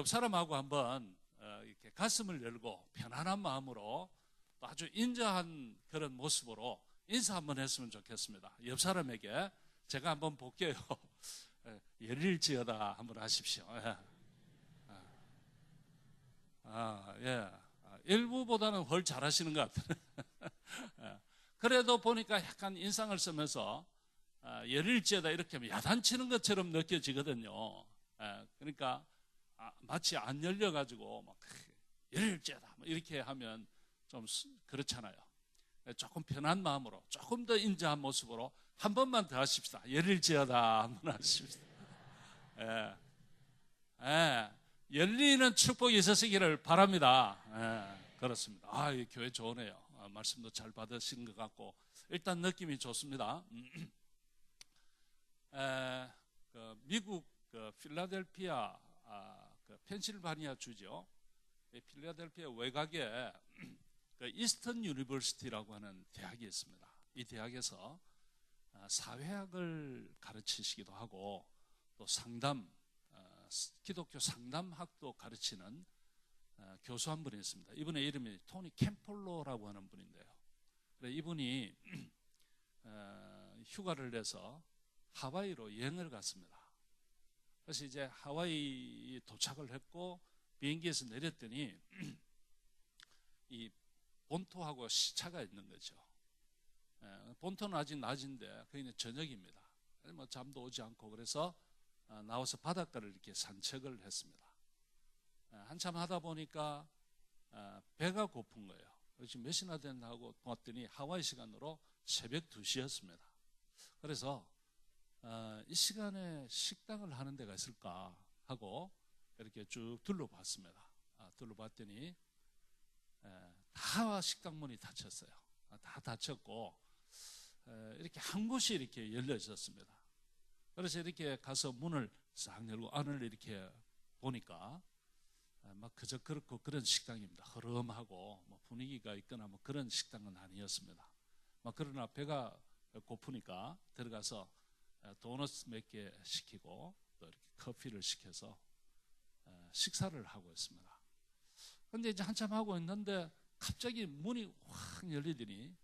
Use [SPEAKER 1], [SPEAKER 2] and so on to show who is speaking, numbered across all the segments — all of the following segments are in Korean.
[SPEAKER 1] 옆 사람하고 한번 이렇게 가슴을 열고 편안한 마음으로 또 아주 인자한 그런 모습으로 인사 한번 했으면 좋겠습니다. 옆 사람에게 제가 한번 볼게요. 열릴지어다 한번 하십시오. 예. 예. 일부보다는 훨 잘하시는 것 같아요. 예. 그래도 보니까 약간 인상을 쓰면서 열릴지어다 이렇게 하면 야단치는 것처럼 느껴지거든요. 예. 그러니까 마치 안 열려가지고 막 열릴지어다 이렇게 하면 좀 그렇잖아요. 조금 편한 마음으로 조금 더 인자한 모습으로 한 번만 더 하십시다. 열릴지어다 한번 하십시다. 예. 예. 열리는 축복이 있으시기를 바랍니다. 예. 그렇습니다. 이 교회 좋으네요. 말씀도 잘 받으신 것 같고 일단 느낌이 좋습니다. 미국 필라델피아 펜실바니아 주죠. 필라델피아 외곽에 이스턴 유니버시티라고 하는 대학이 있습니다. 이 대학에서 사회학을 가르치시기도 하고 또 기독교 상담학도 가르치는 교수 한 분이 있습니다. 이분의 이름이 토니 캠폴로라고 하는 분인데요. 이분이 휴가를 내서 하와이로 여행을 갔습니다. 그래서 이제 하와이 도착을 했고 비행기에서 내렸더니 이 본토하고 시차가 있는 거죠. 본토는 아직 낮인데 거기는 저녁입니다. 뭐 잠도 오지 않고 그래서 나와서 바닷가를 이렇게 산책을 했습니다. 한참 하다 보니까 배가 고픈 거예요. 지금 몇 시나 됐나 하고 봤더니 하와이 시간으로 새벽 2시였습니다. 그래서 이 시간에 식당을 하는 데가 있을까 하고 이렇게 쭉 둘러봤습니다. 둘러봤더니 다 식당 문이 닫혔어요. 다 닫혔고 이렇게 한 곳이 이렇게 열려 있었습니다. 그래서 이렇게 가서 문을 싹 열고 안을 이렇게 보니까 막 그저 그렇고 그런 식당입니다. 흐름하고 뭐 분위기가 있거나 뭐 그런 식당은 아니었습니다. 그러나 배가 고프니까 들어가서 도넛 몇 개 시키고 또 이렇게 커피를 시켜서 식사를 하고 있습니다. 그런데 이제 한참 하고 있는데 갑자기 문이 확 열리더니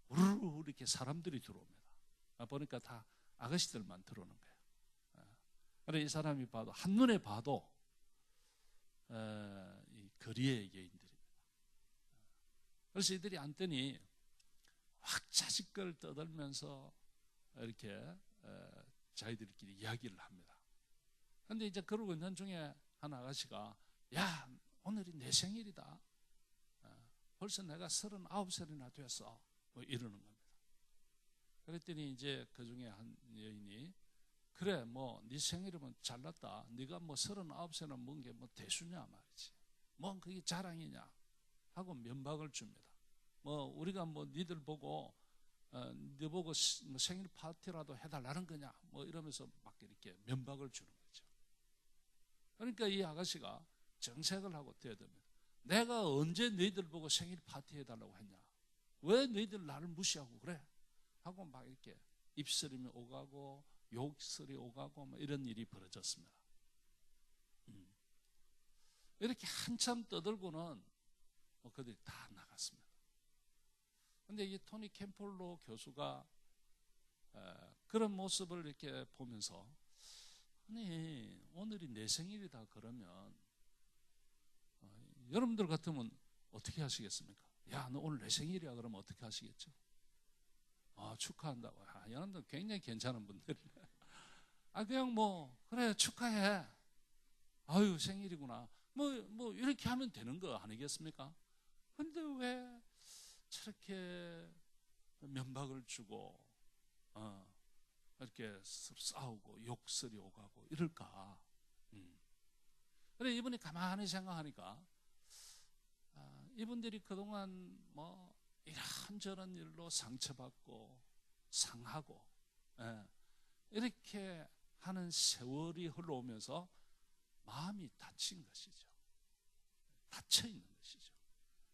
[SPEAKER 1] 우르르 이렇게 사람들이 들어옵니다. 보니까 다 아가씨들만 들어오는 거예요. 그래서 이 사람이 봐도 한눈에 봐도 이 거리의 여인들입니다. 그래서 이들이 앉더니 확 자식걸 떠들면서 이렇게 자기들끼리 이야기를 합니다. 그런데 이제 그러고 있는 중에 한 아가씨가 야 오늘이 내 생일이다. 벌써 내가 39살이나 됐어. 뭐 이러는 겁니다. 그랬더니 이제 그 중에 한 여인이 그래 뭐 네 생일이면 잘났다. 네가 뭐 39살이나 먹은 게 뭐 대수냐 말이지. 뭐 그게 자랑이냐 하고 면박을 줍니다. 뭐 우리가 뭐 니들 보고 네 보고 뭐 생일 파티라도 해달라는 거냐 뭐 이러면서 막 이렇게 면박을 주는 거죠. 그러니까 이 아가씨가 정색을 하고 대답합니다. 내가 언제 너희들 보고 생일 파티 해달라고 했냐? 왜 너희들 나를 무시하고 그래? 하고 막 이렇게 입술이 오가고 욕설이 오가고 뭐 이런 일이 벌어졌습니다. 이렇게 한참 떠들고는 뭐 그들이 다 나갔습니다. 그런데 이 토니 캠폴로 교수가 그런 모습을 이렇게 보면서 아니 오늘이 내 생일이다 그러면 여러분들 같으면 어떻게 하시겠습니까? 야, 너 오늘 내 생일이야 그러면 어떻게 하시겠죠? 축하한다고. 여러분들 굉장히 괜찮은 분들이네. 그냥 뭐 그래 축하해. 아유 생일이구나. 뭐 이렇게 하면 되는 거 아니겠습니까? 근데 왜 저렇게 면박을 주고 이렇게 싸우고 욕설이 오가고 이럴까? 그래 이분이 가만히 생각하니까 이분들이 그동안 뭐 이런저런 일로 상처받고 상하고 이렇게 하는 세월이 흘러오면서 마음이 닫힌 것이죠. 닫혀 있는 것이죠.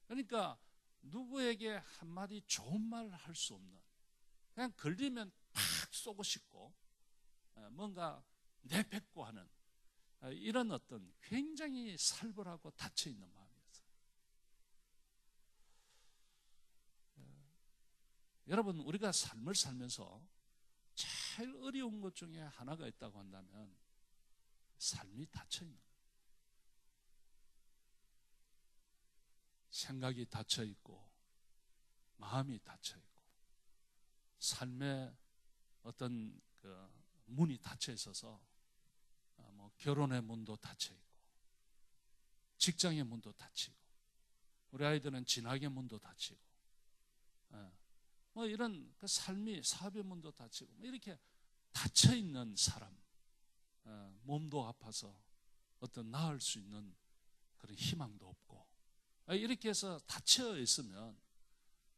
[SPEAKER 1] 그러니까 누구에게 한마디 좋은 말 할 수 없는 그냥 걸리면 팍 쏘고 싶고 뭔가 내뱉고 하는 이런 어떤 굉장히 살벌하고 닫혀있는 마음이었어요. 여러분, 우리가 삶을 살면서 제일 어려운 것 중에 하나가 있다고 한다면 삶이 닫혀있는 거예요. 생각이 닫혀있고 마음이 닫혀있고 삶의 어떤 그 문이 닫혀 있어서 뭐 결혼의 문도 닫혀 있고 직장의 문도 닫히고 우리 아이들은 진학의 문도 닫히고 뭐 이런 그 삶이 사업의 문도 닫히고 뭐 이렇게 닫혀 있는 사람, 몸도 아파서 어떤 나을 수 있는 그런 희망도 없고 이렇게 해서 닫혀 있으면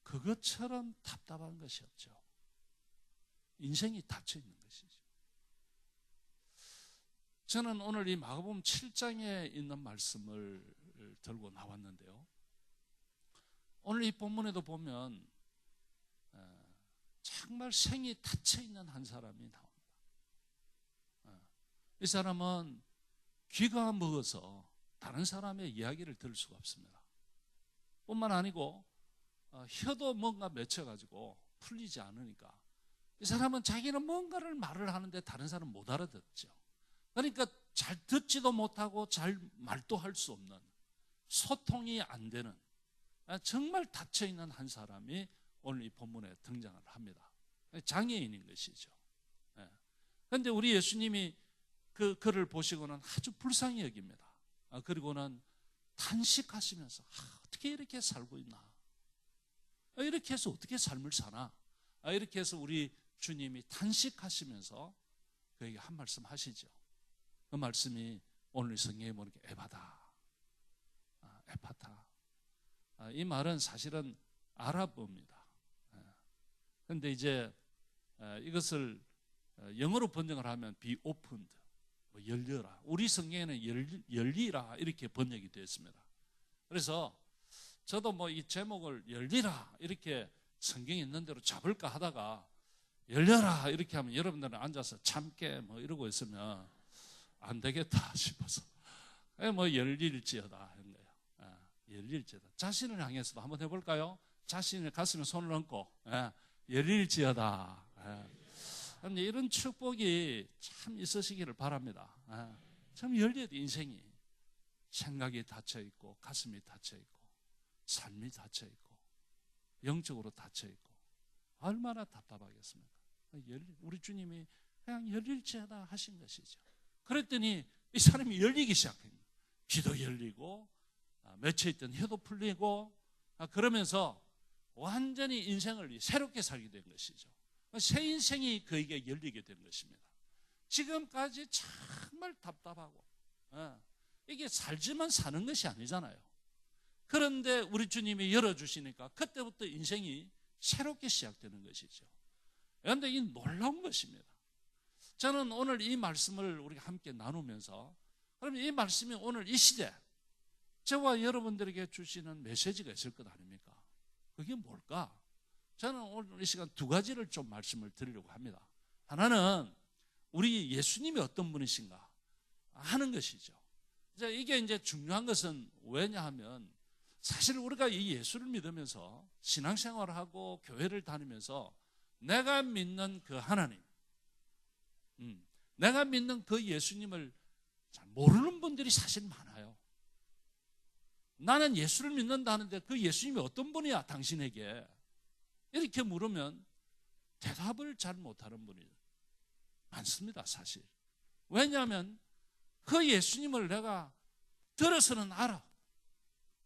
[SPEAKER 1] 그것처럼 답답한 것이 없죠. 인생이 닫혀 있는 것이죠. 저는 오늘 이 마가복음 7장에 있는 말씀을 들고 나왔는데요. 오늘 이 본문에도 보면 정말 생이 닫혀 있는 한 사람이 나옵니다. 이 사람은 귀가 먹어서 다른 사람의 이야기를 들을 수가 없습니다. 뿐만 아니고 혀도 뭔가 맺혀가지고 풀리지 않으니까 이 사람은 자기는 뭔가를 말을 하는데 다른 사람은 못 알아듣죠. 그러니까 잘 듣지도 못하고 잘 말도 할 수 없는 소통이 안 되는 정말 닫혀있는 한 사람이 오늘 이 본문에 등장을 합니다. 장애인인 것이죠. 그런데 우리 예수님이 그를 보시고는 아주 불쌍히 여깁니다. 그리고는 탄식하시면서 어떻게 이렇게 살고 있나? 이렇게 해서 어떻게 삶을 사나? 이렇게 해서 우리 주님이 탄식하시면서 그에게 한 말씀 하시죠. 그 말씀이 오늘 성경에 보면 에바다, 에파타. 이 말은 사실은 아랍어입니다. 그런데 이제 이것을 영어로 번역을 하면 be opened, 열려라. 우리 성경에는 열리라 이렇게 번역이 되어 있습니다. 그래서 저도 뭐 이 제목을 열리라 이렇게 성경에 있는 대로 잡을까 하다가 열려라 이렇게 하면 여러분들은 앉아서 참게 뭐 이러고 있으면 안 되겠다 싶어서 뭐 열릴지어다 하는 거예요. 열릴지어다. 자신을 향해서도 한번 해볼까요? 자신의 가슴에 손을 얹고 열릴지어다. 그런데 이런 축복이 참 있으시기를 바랍니다. 참 열려야 돼. 인생이 생각이 닫혀있고 가슴이 닫혀있고 삶이 닫혀있고 영적으로 닫혀있고 얼마나 답답하겠습니까? 우리 주님이 그냥 열릴지어다 하신 것이죠. 그랬더니 이 사람이 열리기 시작합니다. 귀도 열리고 맺혀있던 혀도 풀리고 그러면서 완전히 인생을 새롭게 살게 된 것이죠. 새 인생이 그에게 열리게 된 것입니다. 지금까지 정말 답답하고 이게 살지만 사는 것이 아니잖아요. 그런데 우리 주님이 열어주시니까 그때부터 인생이 새롭게 시작되는 것이죠. 그런데 이 놀라운 것입니다. 저는 오늘 이 말씀을 우리가 함께 나누면서 그러면 이 말씀이 오늘 이 시대 저와 여러분들에게 주시는 메시지가 있을 것 아닙니까? 그게 뭘까? 저는 오늘 이 시간 두 가지를 좀 말씀을 드리려고 합니다. 하나는 우리 예수님이 어떤 분이신가 하는 것이죠. 이게 이제 중요한 것은 왜냐하면 사실 우리가 이 예수를 믿으면서 신앙생활을 하고 교회를 다니면서 내가 믿는 그 하나님, 내가 믿는 그 예수님을 잘 모르는 분들이 사실 많아요. 나는 예수를 믿는다는데 그 예수님이 어떤 분이야 당신에게? 이렇게 물으면 대답을 잘 못하는 분이 많습니다 사실. 왜냐하면 그 예수님을 내가 들어서는 알아.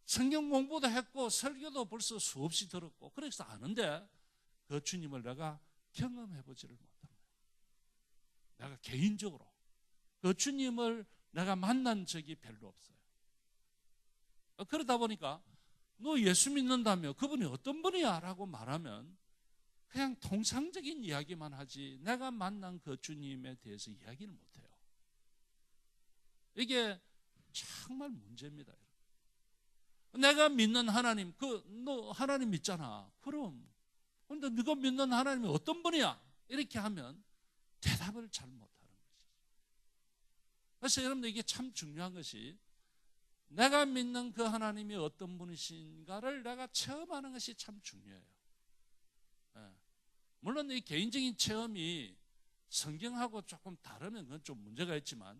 [SPEAKER 1] 성경 공부도 했고 설교도 벌써 수없이 들었고 그래서 아는데 그 주님을 내가 경험해보지를 못합니다. 내가 개인적으로 그 주님을 내가 만난 적이 별로 없어요. 그러다 보니까 너 예수 믿는다며 그분이 어떤 분이야? 라고 말하면 그냥 통상적인 이야기만 하지 내가 만난 그 주님에 대해서 이야기를 못해요. 이게 정말 문제입니다. 내가 믿는 하나님, 너 하나님 믿잖아. 그럼 근데 네가 믿는 하나님이 어떤 분이야? 이렇게 하면 대답을 잘 못하는 것이죠. 그래서 여러분들 이게 참 중요한 것이 내가 믿는 그 하나님이 어떤 분이신가를 내가 체험하는 것이 참 중요해요. 물론 이 개인적인 체험이 성경하고 조금 다르면 그건 좀 문제가 있지만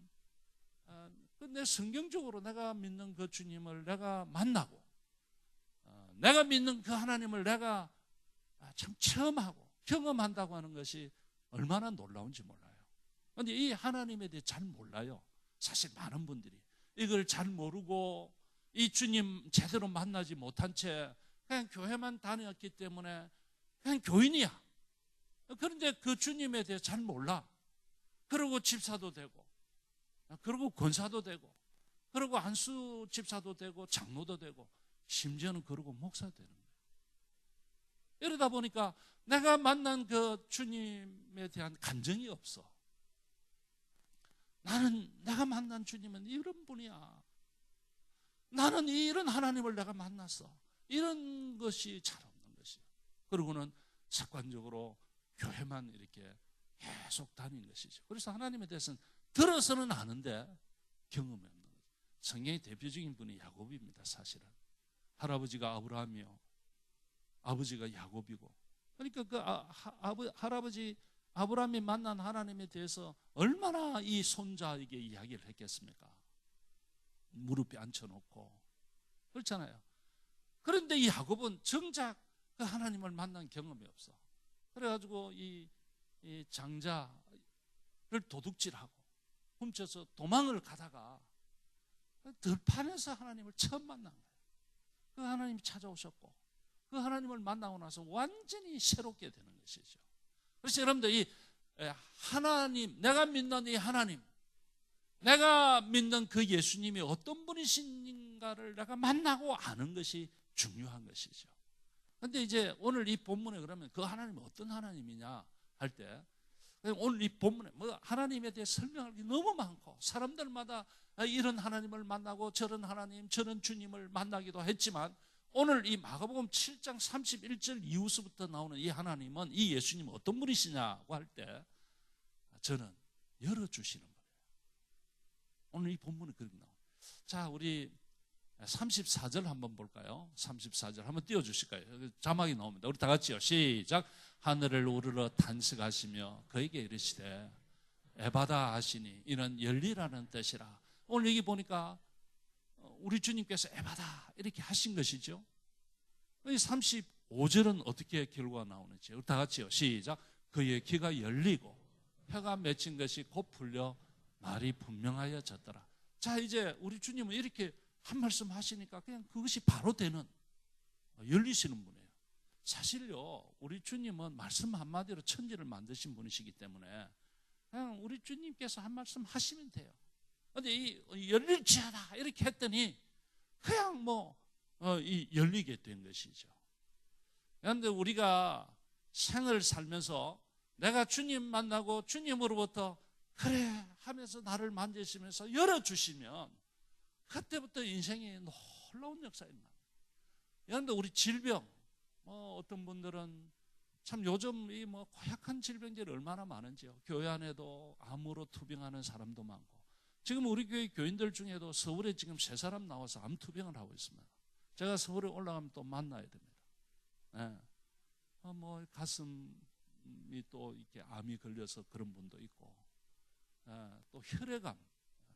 [SPEAKER 1] 내 성경적으로 내가 믿는 그 주님을 내가 만나고 내가 믿는 그 하나님을 내가 참 체험하고 경험한다고 하는 것이 얼마나 놀라운지 몰라요. 그런데 이 하나님에 대해 잘 몰라요. 사실 많은 분들이 이걸 잘 모르고 이 주님 제대로 만나지 못한 채 그냥 교회만 다녔기 때문에 그냥 교인이야. 그런데 그 주님에 대해 잘 몰라. 그러고 집사도 되고, 그러고 권사도 되고, 그러고 안수 집사도 되고, 장로도 되고, 심지어는 그러고 목사도 되는 거예요. 이러다 보니까 내가 만난 그 주님에 대한 감정이 없어. 내가 만난 주님은 이런 분이야. 나는 이런 하나님을 내가 만났어. 이런 것이 잘 없는 것이에요. 그러고는 습관적으로 교회만 이렇게 계속 다닌 것이죠. 그래서 하나님에 대해서는 들어서는 아는데 경험이 없는 거죠. 성경의 대표적인 분이 야곱입니다. 사실은 할아버지가 아브라함이요, 아버지가 야곱이고, 그러니까 그 할아버지 아브라함이 만난 하나님에 대해서 얼마나 이 손자에게 이야기를 했겠습니까? 무릎에 앉혀놓고 그렇잖아요. 그런데 이 야곱은 정작 그 하나님을 만난 경험이 없어. 그래가지고 이 장자를 도둑질하고 훔쳐서 도망을 가다가 들판에서 하나님을 처음 만난 거예요. 그 하나님이 찾아오셨고 그 하나님을 만나고 나서 완전히 새롭게 되는 것이죠. 그래서 여러분들 이 하나님, 내가 믿는 이 하나님, 내가 믿는 그 예수님이 어떤 분이신가를 내가 만나고 아는 것이 중요한 것이죠. 그런데 이제 오늘 이 본문에 그러면 그 하나님이 어떤 하나님이냐 할 때, 오늘 이 본문에 뭐 하나님에 대해 설명할 게 너무 많고 사람들마다 이런 하나님을 만나고 저런 하나님, 저런 주님을 만나기도 했지만, 오늘 이 마가복음 7장 31절 이후서부터 나오는 이 하나님은, 이 예수님은 어떤 분이시냐고 할 때 저는 열어주시는 분이에요. 오늘 이 본문은 그렇게 나와요. 자, 우리 34절 한번 볼까요? 34절 한번 띄워주실까요? 자막이 나옵니다. 우리 다 같이요. 시작. 하늘을 우러러 탄식하시며 그에게 이르시되 에바다 하시니 이는 열리라는 뜻이라. 오늘 여기 보니까 우리 주님께서 에바다 이렇게 하신 것이죠. 35절은 어떻게 결과가 나오는지 우리 다 같이요. 시작. 그의 귀가 열리고 혀가 맺힌 것이 곧 풀려 말이 분명하여졌더라. 자, 이제 우리 주님은 이렇게 한 말씀 하시니까 그냥 그것이 바로 되는, 열리시는 분이에요. 사실요, 우리 주님은 말씀 한마디로 천지를 만드신 분이시기 때문에 그냥 우리 주님께서 한 말씀 하시면 돼요. 그런데 이 열릴지어다 이렇게 했더니 그냥 이 열리게 된 것이죠. 그런데 우리가 생을 살면서 내가 주님 만나고 주님으로부터 그래 하면서 나를 만지시면서 열어주시면 그때부터 인생이 놀라운 역사가 일어납니다. 그런데 우리 질병, 어떤 분들은 참 요즘 이 고약한 질병들이 얼마나 많은지요. 교회 안에도 암으로 투병하는 사람도 많고, 지금 우리 교회 교인들 중에도 서울에 지금 3사람 나와서 암 투병을 하고 있습니다. 제가 서울에 올라가면 또 만나야 됩니다. 네. 가슴이 또 이렇게 암이 걸려서 그런 분도 있고, 또 혈액암,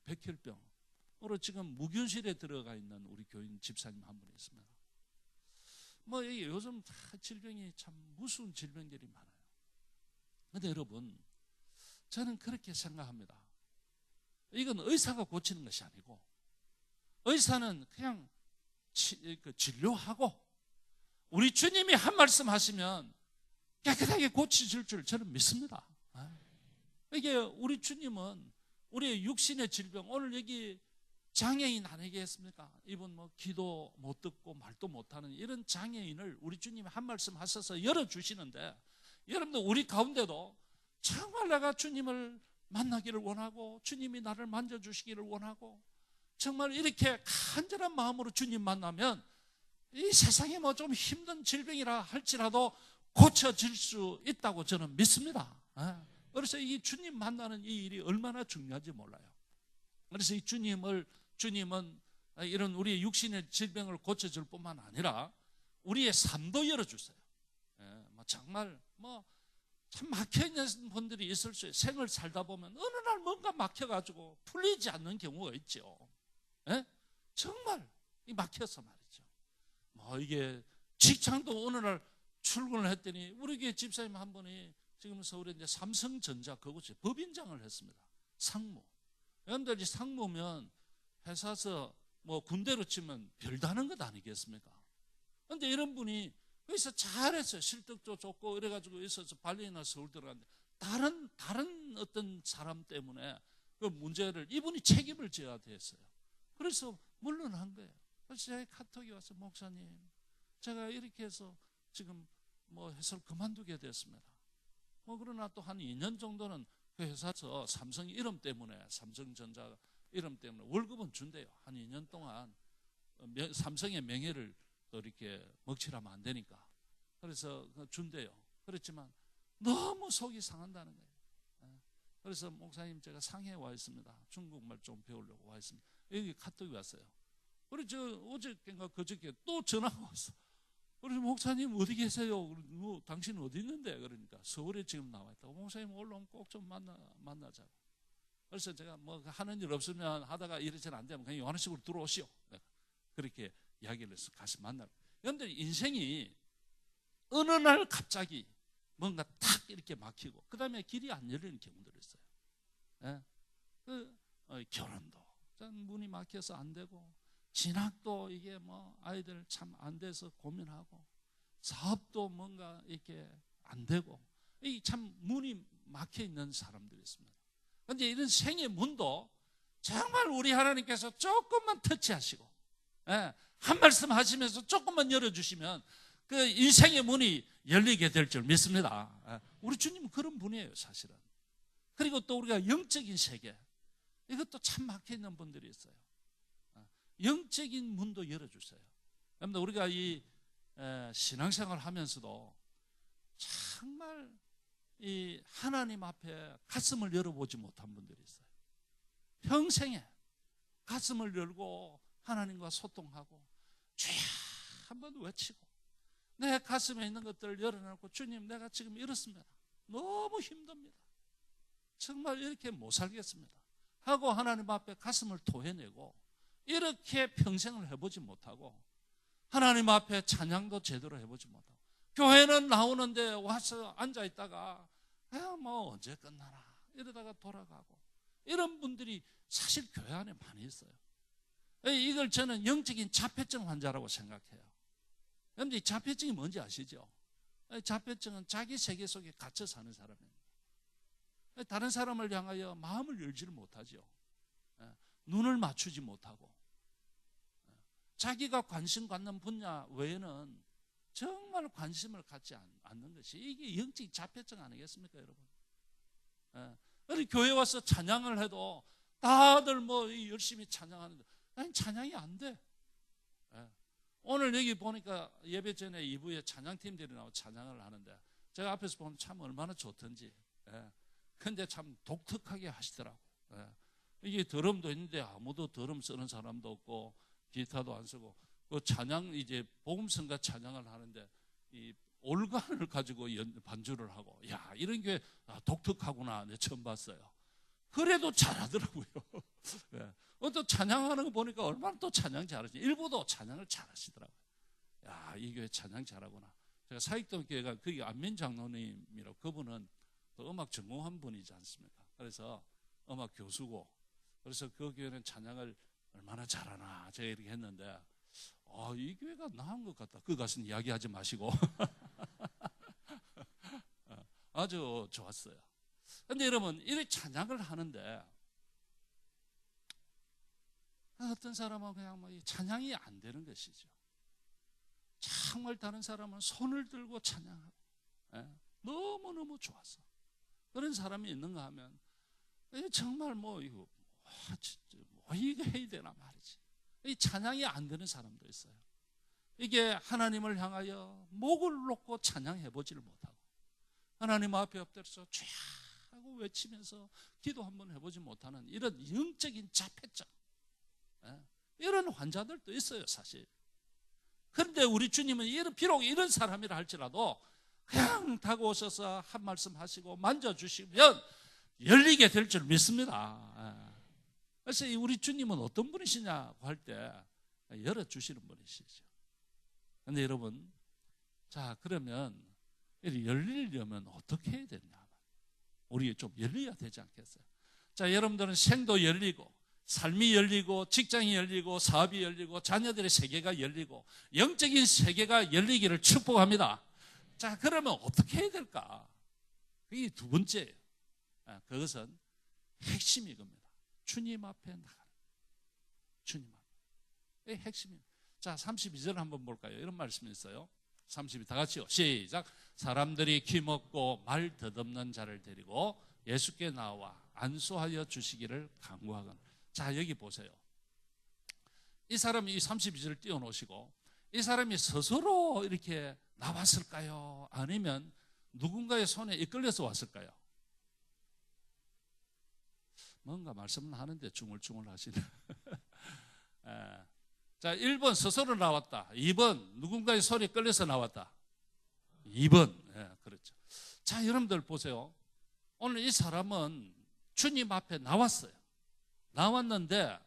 [SPEAKER 1] 백혈병으로 지금 무균실에 들어가 있는 우리 교인 집사님 한 분이 있습니다. 요즘 질병이 참 무서운 질병들이 많아요. 그런데 여러분, 저는 그렇게 생각합니다. 이건 의사가 고치는 것이 아니고, 의사는 그냥 진료하고 우리 주님이 한 말씀 하시면 깨끗하게 고치실 줄 저는 믿습니다. 이게 우리 주님은 우리의 육신의 질병, 오늘 여기 장애인 안 얘기했습니까? 이분 기도 못 듣고 말도 못하는 이런 장애인을 우리 주님이 한 말씀 하셔서 열어주시는데, 여러분들 우리 가운데도 정말 내가 주님을 만나기를 원하고 주님이 나를 만져주시기를 원하고 정말 이렇게 간절한 마음으로 주님 만나면 이 세상에 좀 힘든 질병이라 할지라도 고쳐질 수 있다고 저는 믿습니다. 그래서 이 주님 만나는 이 일이 얼마나 중요한지 몰라요. 그래서 이 주님은 이런 우리의 육신의 질병을 고쳐줄 뿐만 아니라 우리의 삶도 열어주세요. 정말 참 막혀있는 분들이 있을 수 있어요. 생을 살다 보면 어느 날 뭔가 막혀가지고 풀리지 않는 경우가 있죠. 정말 막혀서 말이죠. 이게 직장도 어느 날 출근을 했더니 우리 교회 집사님 한 분이 지금 서울에 이제 삼성전자 그곳에 법인장을 했습니다. 상무. 여러분들 상무면 회사에서 군대로 치면 별다른 것 아니겠습니까? 그런데 이런 분이 거기서 잘했어요. 실적도 좋고 이래가지고 있어서 발리나 서울 들어갔는데 다른 어떤 사람 때문에 그 문제를 이분이 책임을 져야 됐어요. 그래서 물러난 거예요. 그래서 제가 카톡이 와서 목사님 제가 이렇게 해서 지금 회사를 그만두게 됐습니다. 그러나 또 한 2년 정도는 그 회사에서 삼성 이름 때문에 삼성전자 이름 때문에 월급은 준대요. 한 2년 동안 삼성의 명예를 또 이렇게 먹칠하면 안 되니까. 그래서 준대요. 그렇지만 너무 속이 상한다는 거예요. 그래서 목사님 제가 상해에 와 있습니다. 중국말 좀 배우려고 와 있습니다. 여기 카톡이 왔어요. 그래서 어저께인가 그저께 또 전화가 왔어. 그래서 목사님 어디 계세요? 당신 어디 있는데? 그러니까 서울에 지금 나와 있다고. 목사님 올라오면 꼭 좀 만나자고. 그래서 제가 하는 일 없으면 하다가 이러저러 안 되면 그냥 요한식으로 들어오시오. 그렇게 이야기를 해서 가서 만나고. 그런데 인생이 어느 날 갑자기 뭔가 탁 이렇게 막히고 그 다음에 길이 안 열리는 경우들이 있어요. 결혼도 문이 막혀서 안 되고 진학도 이게 아이들 참 안 돼서 고민하고 사업도 뭔가 이렇게 안 되고 이 참 문이 막혀 있는 사람들이 있습니다. 그런데 이런 생의 문도 정말 우리 하나님께서 조금만 터치하시고 한 말씀 하시면서 조금만 열어주시면 그 인생의 문이 열리게 될 줄 믿습니다. 우리 주님은 그런 분이에요, 사실은. 그리고 또 우리가 영적인 세계 이것도 참 막혀 있는 분들이 있어요. 영적인 문도 열어주세요. 여러분들 우리가 이 신앙생활 하면서도 정말 이 하나님 앞에 가슴을 열어보지 못한 분들이 있어요. 평생에 가슴을 열고 하나님과 소통하고 주여 한번 외치고 내 가슴에 있는 것들을 열어놓고 주님 내가 지금 이렇습니다. 너무 힘듭니다. 정말 이렇게 못 살겠습니다. 하고 하나님 앞에 가슴을 토해내고 이렇게 평생을 해보지 못하고 하나님 앞에 찬양도 제대로 해보지 못하고 교회는 나오는데 와서 앉아있다가 언제 끝나나 이러다가 돌아가고 이런 분들이 사실 교회 안에 많이 있어요. 이걸 저는 영적인 자폐증 환자라고 생각해요. 그런데 이 자폐증이 뭔지 아시죠? 자폐증은 자기 세계 속에 갇혀 사는 사람입니다. 다른 사람을 향하여 마음을 열지를 못하죠. 눈을 맞추지 못하고 자기가 관심 갖는 분야 외에는 정말 관심을 갖지 않는 것이 이게 영적인 자폐증 아니겠습니까, 여러분? 우리 교회 와서 찬양을 해도 다들 열심히 찬양하는데 아니 찬양이 안 돼. 오늘 여기 보니까 예배 전에 2부에 찬양팀들이 나와 찬양을 하는데 제가 앞에서 보면 참 얼마나 좋던지. 근데 참 독특하게 하시더라고. 이게 드럼도 있는데 아무도 드럼 쓰는 사람도 없고 기타도 안 쓰고 그 찬양 이제 복음성가 찬양을 하는데 이 올간을 가지고 반주를 하고 야 이런 게 독특하구나 내가 처음 봤어요. 그래도 잘하더라고요. 또 찬양하는 거 보니까 얼마나 또 찬양 잘하시. 일부도 찬양을 잘하시더라고요. 야 이 교회 찬양 잘하구나. 제가 사익동 교회가 거기 안민 장로님이라고 그분은 또 음악 전공한 분이지 않습니까? 그래서 음악 교수고 그래서 그 교회는 찬양을 얼마나 잘하나 제가 이렇게 했는데 이 교회가 나은 것 같다. 그 가수는 이야기하지 마시고 아주 좋았어요. 그런데 여러분 이렇게 찬양을 하는데 어떤 사람은 그냥 찬양이 안 되는 것이죠. 정말 다른 사람은 손을 들고 찬양하고 너무너무 좋았어. 그런 사람이 있는가 하면 정말 이거 이거 해야 되나 말이지. 이 찬양이 안 되는 사람도 있어요. 이게 하나님을 향하여 목을 놓고 찬양해 보지를 못하고 하나님 앞에 엎드려서 주야 하고 외치면서 기도 한번 해보지 못하는 이런 영적인 자폐증, 이런 환자들도 있어요, 사실. 그런데 우리 주님은 비록 이런 사람이라 할지라도 그냥 다가오셔서 한 말씀 하시고 만져주시면 열리게 될 줄 믿습니다. 그래서 우리 주님은 어떤 분이시냐고 할 때 열어주시는 분이시죠. 그런데 여러분, 자, 그러면 열리려면 어떻게 해야 되냐? 우리 좀 열려야 되지 않겠어요? 자, 여러분들은 생도 열리고, 삶이 열리고, 직장이 열리고, 사업이 열리고, 자녀들의 세계가 열리고, 영적인 세계가 열리기를 축복합니다. 자, 그러면 어떻게 해야 될까? 그게 두 번째예요. 그것은 핵심이 이겁니다. 주님 앞에 나가는. 주님 앞에. 이게 핵심입니다. 자, 32절 한번 볼까요? 이런 말씀이 있어요. 32, 다 같이요. 시작. 사람들이 귀먹고 말 덧없는 자를 데리고 예수께 나와 안수하여 주시기를 간구하거늘. 자, 여기 보세요. 이 사람이 이 32절을 띄워놓으시고, 이 사람이 스스로 이렇게 나왔을까요? 아니면 누군가의 손에 이끌려서 왔을까요? 뭔가 말씀은 하는데 중얼중얼 하시네. 자, 1번 스스로 나왔다. 2번 누군가의 손에 끌려서 나왔다. 2번. 그렇죠. 자, 여러분들 보세요. 오늘 이 사람은 주님 앞에 나왔어요. 나왔는데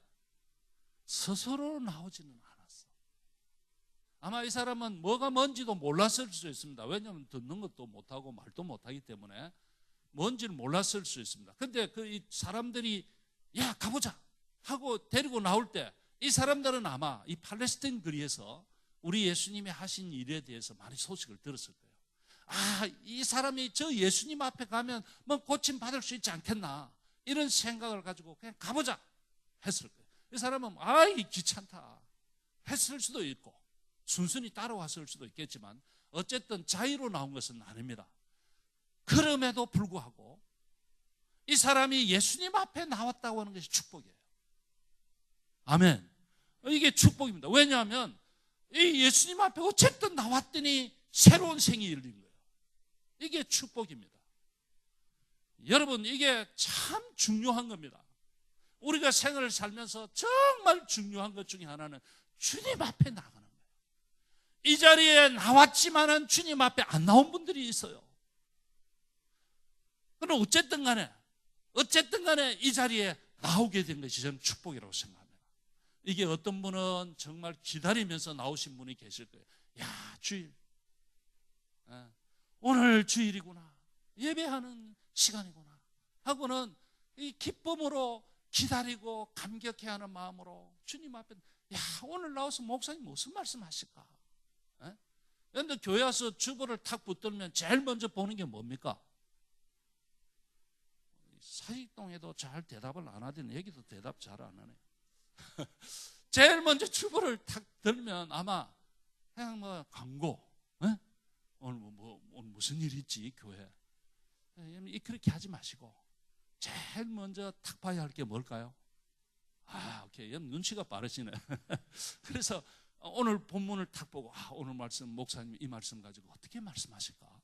[SPEAKER 1] 스스로 나오지는 않았어. 아마 이 사람은 뭐가 뭔지도 몰랐을 수 있습니다. 왜냐하면 듣는 것도 못하고 말도 못하기 때문에 뭔지를 몰랐을 수 있습니다. 근데 이 사람들이 야, 가보자 하고 데리고 나올 때 이 사람들은 아마 이 팔레스타인 거리에서 우리 예수님이 하신 일에 대해서 많이 소식을 들었을 거예요. 아, 이 사람이 저 예수님 앞에 가면 뭐 고침 받을 수 있지 않겠나, 이런 생각을 가지고 그냥 가보자 했을 거예요. 이 사람은 이 귀찮다 했을 수도 있고 순순히 따라왔을 수도 있겠지만 어쨌든 자의로 나온 것은 아닙니다. 그럼에도 불구하고 이 사람이 예수님 앞에 나왔다고 하는 것이 축복이에요. 아멘. 이게 축복입니다. 왜냐하면 이 예수님 앞에 어쨌든 나왔더니 새로운 생이 열린 거예요. 이게 축복입니다. 여러분, 이게 참 중요한 겁니다. 우리가 생을 살면서 정말 중요한 것 중에 하나는 주님 앞에 나가는 거예요. 이 자리에 나왔지만은 주님 앞에 안 나온 분들이 있어요. 그럼 어쨌든 간에 이 자리에 나오게 된 것이 저는 축복이라고 생각합니다. 이게 어떤 분은 정말 기다리면서 나오신 분이 계실 거예요. 야, 주일, 오늘 주일이구나, 예배하는 시간이구나 하고는 이 기쁨으로 기다리고 감격해하는 마음으로 주님 앞에, 야, 오늘 나와서 목사님 무슨 말씀 하실까? 그런데 교회 와서 주보를 탁 붙들면 제일 먼저 보는 게 뭡니까? 사직동에도 잘 대답을 안 하더니 여기도 대답 잘 안 하네. 제일 먼저 주보를 탁 들면 아마 그냥 뭐 광고, 오늘 오늘 무슨 일 있지 교회? 그렇게 하지 마시고 제일 먼저 탁 봐야 할 게 뭘까요? 오케이, 눈치가 빠르시네. 그래서 오늘 본문을 탁 보고 오늘 말씀, 목사님 이 말씀 가지고 어떻게 말씀하실까?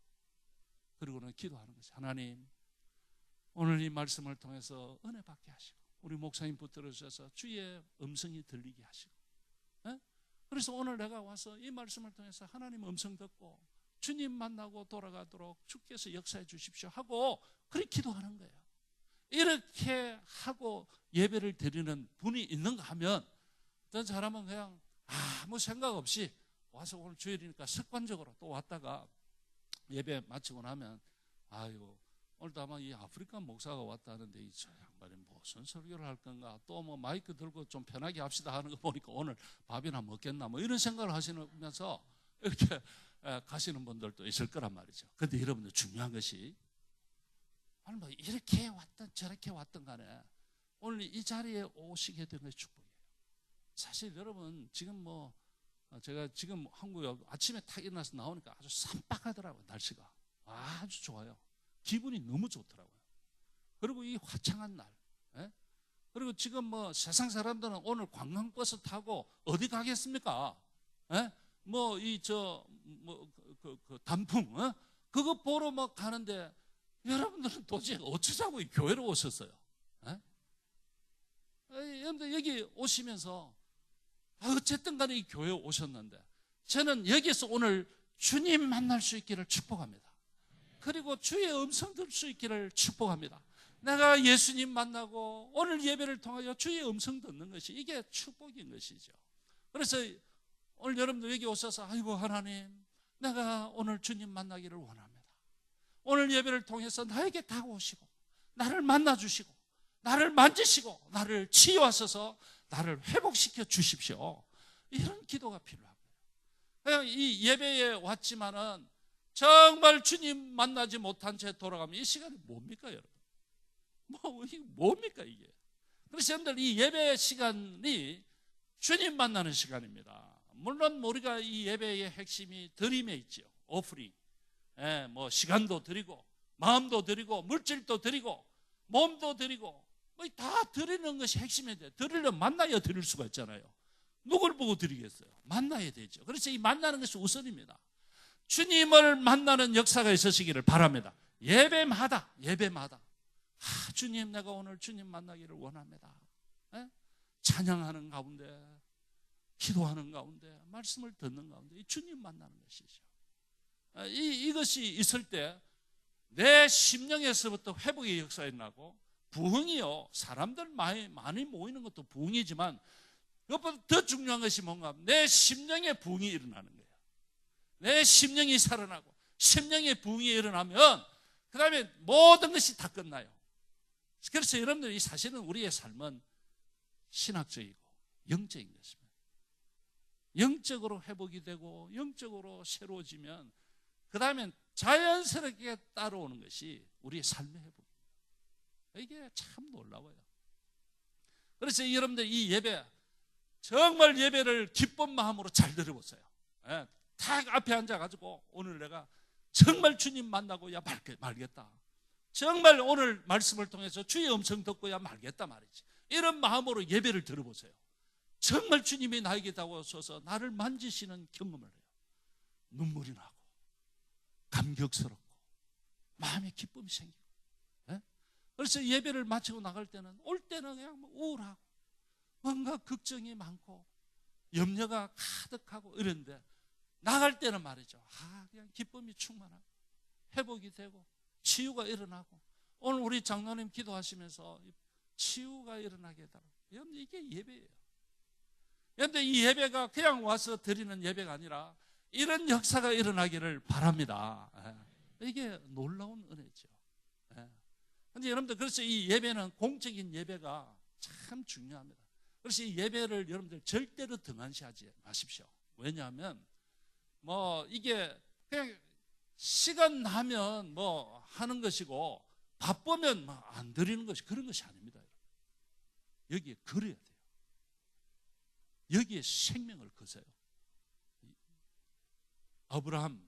[SPEAKER 1] 그리고는 기도하는 거죠. 하나님, 오늘 이 말씀을 통해서 은혜 받게 하시고 우리 목사님 붙들어 주셔서 주의 음성이 들리게 하시고, 그래서 오늘 내가 와서 이 말씀을 통해서 하나님 음성 듣고 주님 만나고 돌아가도록 주께서 역사해 주십시오 하고 그렇게 기도하는 거예요. 이렇게 하고 예배를 드리는 분이 있는가 하면 어떤 사람은 그냥 아무 생각 없이 와서 오늘 주일이니까 습관적으로 또 왔다가 예배 마치고 나면 아이고 오늘도 아마 이 아프리카 목사가 왔다는데 이 양반이 무슨 설교를 할 건가, 또 뭐 마이크 들고 좀 편하게 합시다 하는 거 보니까 오늘 밥이나 먹겠나 뭐 이런 생각을 하시면서 이렇게 가시는 분들도 있을 거란 말이죠. 그런데 여러분들 중요한 것이 아니 뭐 이렇게 왔든 저렇게 왔든 간에 오늘 이 자리에 오시게 된 것이 축복이에요. 사실 여러분 지금 뭐 제가 지금 한국에 아침에 탁 일어나서 나오니까 아주 쌈박하더라고요. 날씨가 아주 좋아요. 기분이 너무 좋더라고요. 그리고 이 화창한 날, 그리고 지금 뭐 세상 사람들은 오늘 관광버스 타고 어디 가겠습니까? 뭐 이 저 뭐 그 단풍, 그거 보러 막 가는데 여러분들은 도대체 어쩌자고 이 교회로 오셨어요? 에? 여러분들 여기 오시면서 어쨌든 간에 이 교회에 오셨는데 저는 여기서 오늘 주님 만날 수 있기를 축복합니다. 그리고 주의 음성 들을 수 있기를 축복합니다. 내가 예수님 만나고 오늘 예배를 통하여 주의 음성 듣는 것이 이게 축복인 것이죠. 그래서 오늘 여러분들 여기 오셔서 아이고 하나님 내가 오늘 주님 만나기를 원합니다. 오늘 예배를 통해서 나에게 다가오시고 나를 만나주시고 나를 만지시고 나를 치유하셔서 나를 회복시켜 주십시오. 이런 기도가 필요합니다. 그냥 이 예배에 왔지만은 정말 주님 만나지 못한 채 돌아가면 이 시간이 뭡니까 여러분? 뭡니까 이게? 그래서 여러분들 이 예배 시간이 주님 만나는 시간입니다. 물론 우리가 이 예배의 핵심이 드림에 있죠. 오프링. 뭐 시간도 드리고 마음도 드리고 물질도 드리고 몸도 드리고 뭐 다 드리는 것이 핵심인데 드리려면 만나야 드릴 수가 있잖아요. 누굴 보고 드리겠어요? 만나야 되죠. 그래서 이 만나는 것이 우선입니다. 주님을 만나는 역사가 있으시기를 바랍니다. 예배마다 주님 내가 오늘 주님 만나기를 원합니다. 찬양하는 가운데 기도하는 가운데 말씀을 듣는 가운데 이 주님 만나는 것이죠. 이것이 있을 때 내 심령에서부터 회복의 역사가 일어나고 부흥이요. 사람들 많이 모이는 것도 부흥이지만 그것보다 더 중요한 것이 뭔가 내 심령의 부흥이 일어나는 거예요. 내 심령이 살아나고 심령의 부흥이 일어나면 그 다음에 모든 것이 다 끝나요. 그래서 여러분들이 사실은 우리의 삶은 신학적이고 영적인 것입니다. 영적으로 회복이 되고 영적으로 새로워지면 그 다음엔 자연스럽게 따라오는 것이 우리의 삶의 회복입니다. 이게 참 놀라워요. 그래서 여러분들 이 예배 정말 예배를 기쁜 마음으로 잘 들어보세요. 딱 앞에 앉아가지고 오늘 내가 정말 주님 만나고야 말겠다. 정말 오늘 말씀을 통해서 주의 음성 듣고야 말겠다 말이지. 이런 마음으로 예배를 들어보세요. 정말 주님이 나에게 다가오셔서 나를 만지시는 경험을 해요. 눈물이 나고 감격스럽고 마음에 기쁨이 생기고. 그래서 예배를 마치고 나갈 때는 올 때는 그냥 우울하고 뭔가 걱정이 많고 염려가 가득하고 이런데 나갈 때는 말이죠. 그냥 기쁨이 충만하고 회복이 되고 치유가 일어나고 오늘 우리 장로님 기도하시면서 치유가 일어나게 해달라고. 여러분 이게 예배예요. 그런데 이 예배가 그냥 와서 드리는 예배가 아니라 이런 역사가 일어나기를 바랍니다. 이게 놀라운 은혜죠. 그런데 여러분들 그래서 이 예배는 공적인 예배가 참 중요합니다. 그래서 이 예배를 여러분들 절대로 등한시하지 마십시오. 왜냐하면 뭐 이게 그냥 시간 나면 뭐 하는 것이고 바쁘면 뭐 안 드리는 것이 그런 것이 아닙니다. 여기에 걸어야 돼요. 여기에 생명을 거세요. 아브라함,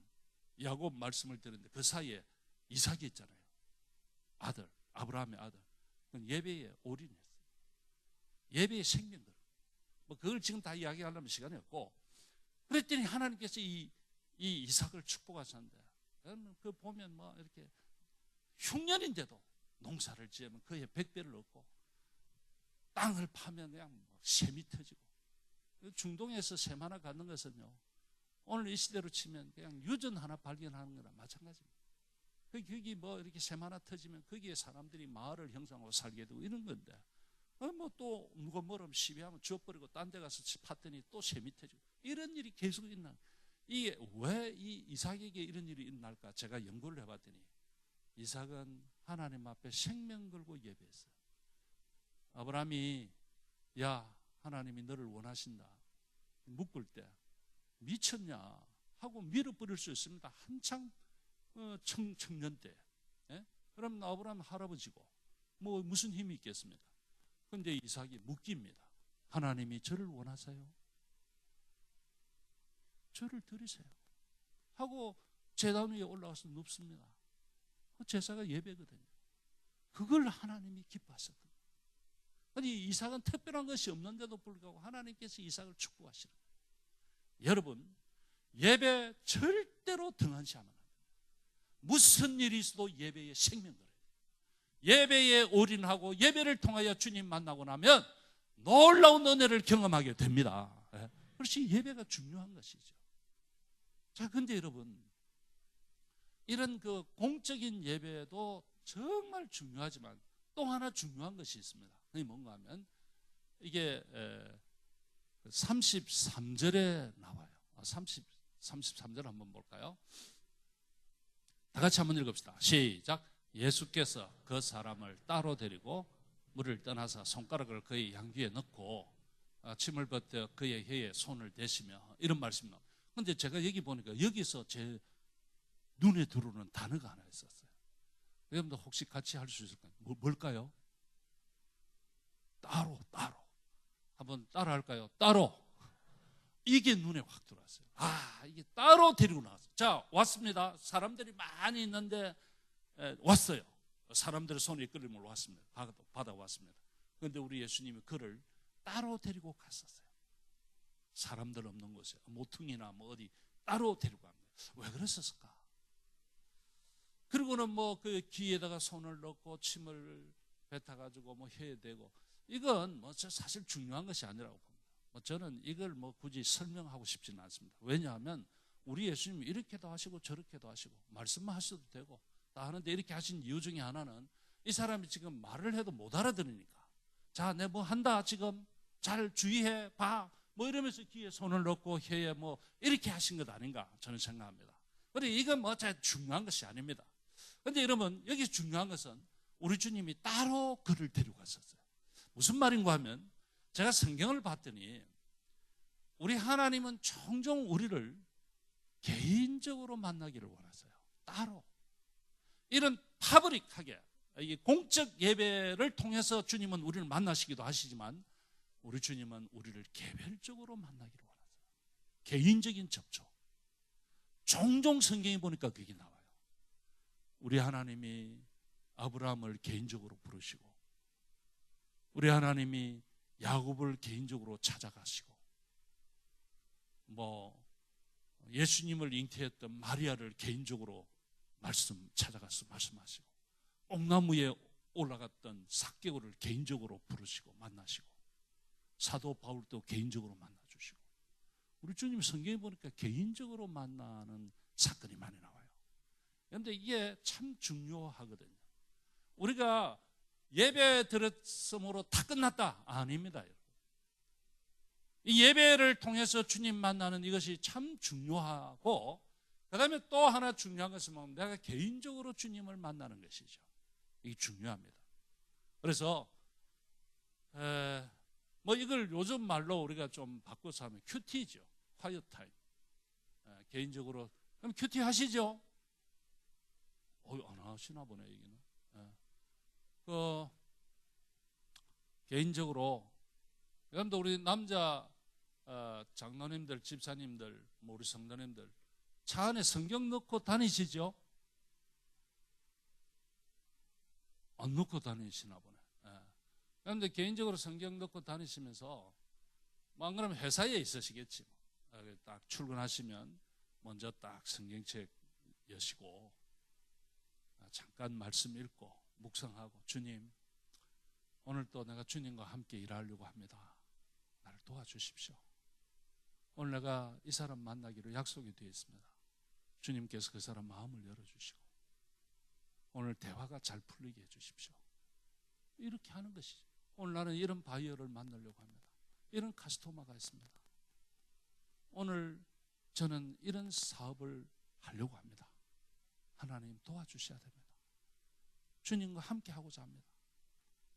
[SPEAKER 1] 야곱 말씀을 드렸는데 그 사이에 이삭이 있잖아요. 아들, 아브라함의 아들. 예배에 올인했어요. 예배의 생명들. 뭐 그걸 지금 다 이야기하려면 시간이 없고 그랬더니 하나님께서 이 이삭을 축복하셨는데 그 보면 뭐 이렇게 흉년인데도 농사를 지으면 그의 100배를 얻고 땅을 파면 그냥 샘이 터지고 중동에서 샘 하나 갖는 것은요 오늘 이 시대로 치면 그냥 유전 하나 발견하는 거나 마찬가지입니다. 거기 뭐 이렇게 샘 하나 터지면 거기에 사람들이 마을을 형성하고 살게 되고 이런 건데 뭐 또 누가 뭐라면 시비하면 지워버리고 딴 데 가서 팠더니 또 샘이 터지고 이런 일이 계속 일어나. 이게 왜 이 이삭에게 이런 일이 일어날까? 제가 연구를 해봤더니 이삭은 하나님 앞에 생명 걸고 예배했어요. 아브라함이 야 하나님이 너를 원하신다 묻을 때 미쳤냐 하고 밀어버릴 수 있습니다. 한창 청년 때. 그럼 아브라함 할아버지고 뭐 무슨 힘이 있겠습니까? 그런데 이삭이 묻기입니다. 하나님이 저를 원하세요? 저를 드리세요 하고 제단 위에 올라가서 눕습니다. 그 제사가 예배거든요. 그걸 하나님이 기뻐하셨거든요. 아니 이삭은 특별한 것이 없는데도 불구하고 하나님께서 이삭을 축복하시는 거예요. 여러분 예배 절대로 등한시하면 안 돼요. 무슨 일이 있어도 예배에 생명 걸어요. 예배에 올인하고 예배를 통하여 주님 만나고 나면 놀라운 은혜를 경험하게 됩니다. 그렇지, 예배가 중요한 것이죠. 자, 근데 여러분, 이런 그 공적인 예배도 정말 중요하지만 또 하나 중요한 것이 있습니다. 그게 뭔가 하면 이게 33절에 나와요. 33절 한번 볼까요? 다 같이 한번 읽읍시다. 시작. 예수께서 그 사람을 따로 데리고 물을 떠나서 손가락을 그의 양귀에 넣고 침을 벗겨 그의 혀에 손을 대시며 이런 말씀이 나와요. 그런데 제가 여기 보니까 여기서 제 눈에 들어오는 단어가 하나 있었어요. 여러분들 혹시 같이 할 수 있을까요? 뭘까요? 따로. 한번 따라 할까요? 따로. 이게 눈에 확 들어왔어요. 이게 따로 데리고 나왔어요. 자, 왔습니다. 사람들이 많이 있는데 왔어요. 사람들의 손에 이끌림을 왔습니다. 받아왔습니다. 그런데 우리 예수님이 그를 따로 데리고 갔었어요. 사람들 없는 곳에 모퉁이나 뭐 어디 따로 데리고 갑니다. 왜 그랬었을까? 그리고는 뭐 그 귀에다가 손을 넣고 침을 뱉어가지고 뭐 혀에 대고, 이건 뭐 사실 중요한 것이 아니라고 봅니다. 저는 이걸 뭐 굳이 설명하고 싶지는 않습니다. 왜냐하면 우리 예수님이 이렇게도 하시고 저렇게도 하시고 말씀만 하셔도 되고 다 하는데, 이렇게 하신 이유 중에 하나는 이 사람이 지금 말을 해도 못 알아들으니까, 자, 내 뭐 한다, 지금 잘 주의해 봐, 뭐 이러면서 귀에 손을 넣고 혀에 뭐 이렇게 하신 것 아닌가 저는 생각합니다. 그런데 이건 뭐 중요한 것이 아닙니다. 그런데 여러분, 여기서 중요한 것은 우리 주님이 따로 그를 데리고 갔었어요. 무슨 말인가 하면, 제가 성경을 봤더니 우리 하나님은 종종 우리를 개인적으로 만나기를 원하세요. 따로. 이런 파브릭하게, 공적 예배를 통해서 주님은 우리를 만나시기도 하시지만 우리 주님은 우리를 개별적으로 만나기를 원하세요. 개인적인 접촉. 종종 성경에 보니까 그게 나와요. 우리 하나님이 아브라함을 개인적으로 부르시고, 우리 하나님이 야곱을 개인적으로 찾아가시고, 뭐 예수님을 잉태했던 마리아를 개인적으로 찾아가서 말씀하시고, 옥나무에 올라갔던 삭개오를 개인적으로 부르시고 만나시고, 사도 바울도 개인적으로 만나주시고, 우리 주님 성경에 보니까 개인적으로 만나는 사건이 많이 나와요. 그런데 이게 참 중요하거든요. 우리가 예배 드렸으므로 다 끝났다? 아닙니다. 이 예배를 통해서 주님 만나는 이것이 참 중요하고, 그 다음에 또 하나 중요한 것은 뭐냐면 내가 개인적으로 주님을 만나는 것이죠. 이게 중요합니다. 그래서 뭐 이걸 요즘 말로 우리가 좀 바꿔서 하면 큐티죠. quiet time. 개인적으로. 그럼 큐티 하시죠? 안 하시나 보네, 여기는. 개인적으로, 여러분들 우리 남자 장로님들, 집사님들, 우리 성도님들 차 안에 성경 넣고 다니시죠? 안 넣고 다니시나 보네. 그런데 개인적으로 성경 넣고 다니시면서, 뭐 안 그러면 회사에 있으시겠지. 딱 출근하시면 먼저 딱 성경책 여시고 잠깐 말씀 읽고 묵상하고, 주님, 오늘 또 내가 주님과 함께 일하려고 합니다. 나를 도와주십시오. 오늘 내가 이 사람 만나기로 약속이 되어 있습니다. 주님께서 그 사람 마음을 열어주시고 오늘 대화가 잘 풀리게 해주십시오. 이렇게 하는 것이죠. 오늘 나는 이런 바이어를 만나려고 합니다. 이런 카스토마가 있습니다. 오늘 저는 이런 사업을 하려고 합니다. 하나님 도와주셔야 됩니다. 주님과 함께 하고자 합니다.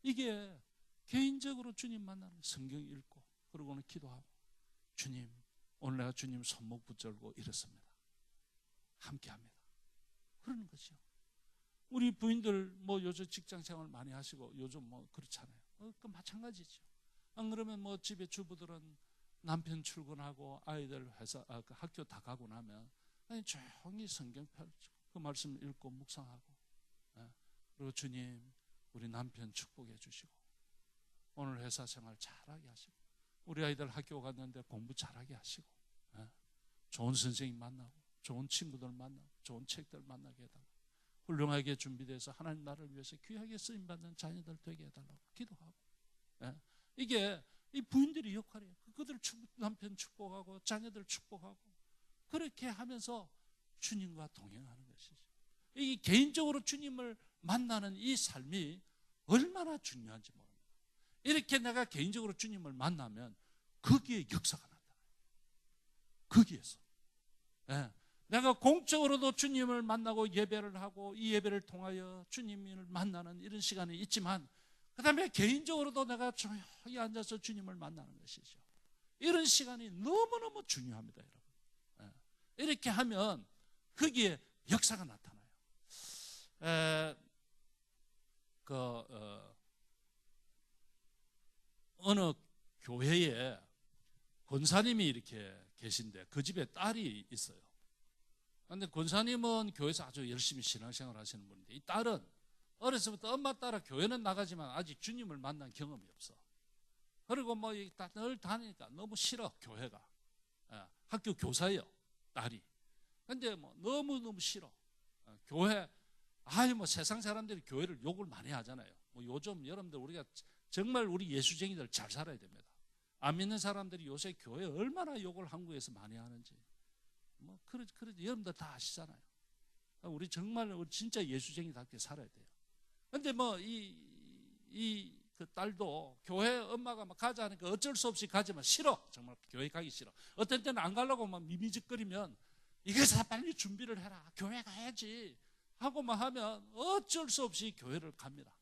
[SPEAKER 1] 이게 개인적으로 주님 만나는, 성경 읽고 그러고는 기도하고, 주님, 오늘 내가 주님 손목 붙들고 이렇습니다. 함께 합니다. 그러는 거죠. 우리 부인들 뭐 요즘 직장 생활 많이 하시고 요즘 뭐 그렇잖아요. 그 마찬가지죠. 안 그러면 뭐 집에 주부들은 남편 출근하고 아이들 회사 학교 다 가고 나면 그냥 조용히 성경 펼치고 그 말씀 읽고 묵상하고, 그리고 주님, 우리 남편 축복해 주시고 오늘 회사 생활 잘하게 하시고, 우리 아이들 학교 갔는데 공부 잘하게 하시고, 좋은 선생님 만나고 좋은 친구들 만나고 좋은 책들 만나게 해달라고, 훌륭하게 준비돼서 하나님 나라를 위해서 귀하게 쓰임받는 자녀들 되게 해달라고 기도하고, 예. 이게 이 부인들의 역할이에요. 그들 남편 축복하고 자녀들 축복하고 그렇게 하면서 주님과 동행하는 것이죠. 이 개인적으로 주님을 만나는 이 삶이 얼마나 중요한지 모릅니다. 이렇게 내가 개인적으로 주님을 만나면 거기에 역사가 나타나요. 거기에서. 예. 내가 공적으로도 주님을 만나고 예배를 하고 이 예배를 통하여 주님을 만나는 이런 시간이 있지만 그 다음에 개인적으로도 내가 조용히 앉아서 주님을 만나는 것이죠. 이런 시간이 너무너무 중요합니다, 여러분. 예. 이렇게 하면 거기에 역사가 나타나요. 어느 교회에 권사님이 이렇게 계신데 그 집에 딸이 있어요. 그런데 권사님은 교회에서 아주 열심히 신앙생활 하시는 분인데 이 딸은 어려서부터 엄마 따라 교회는 나가지만 아직 주님을 만난 경험이 없어. 그리고 뭐 늘 다니니까 너무 싫어, 교회가. 예, 학교 교사예요, 딸이. 근데 뭐 너무너무 싫어. 교회, 뭐 세상 사람들이 교회를 욕을 많이 하잖아요. 뭐 요즘 여러분들 우리가 정말 우리 예수쟁이들 잘 살아야 됩니다. 안 믿는 사람들이 요새 교회 얼마나 욕을 한국에서 많이 하는지. 뭐, 여러분들 다 아시잖아요. 우리 정말 진짜 예수쟁이답게 살아야 돼요. 근데 뭐, 그 딸도 교회 엄마가 막 가자 하니까 어쩔 수 없이 가지만 싫어. 정말 교회 가기 싫어. 어떤 때는 안 가려고 막 미미직거리면 이것을 빨리 준비를 해라. 교회 가야지. 하고만 하면 어쩔 수 없이 교회를 갑니다.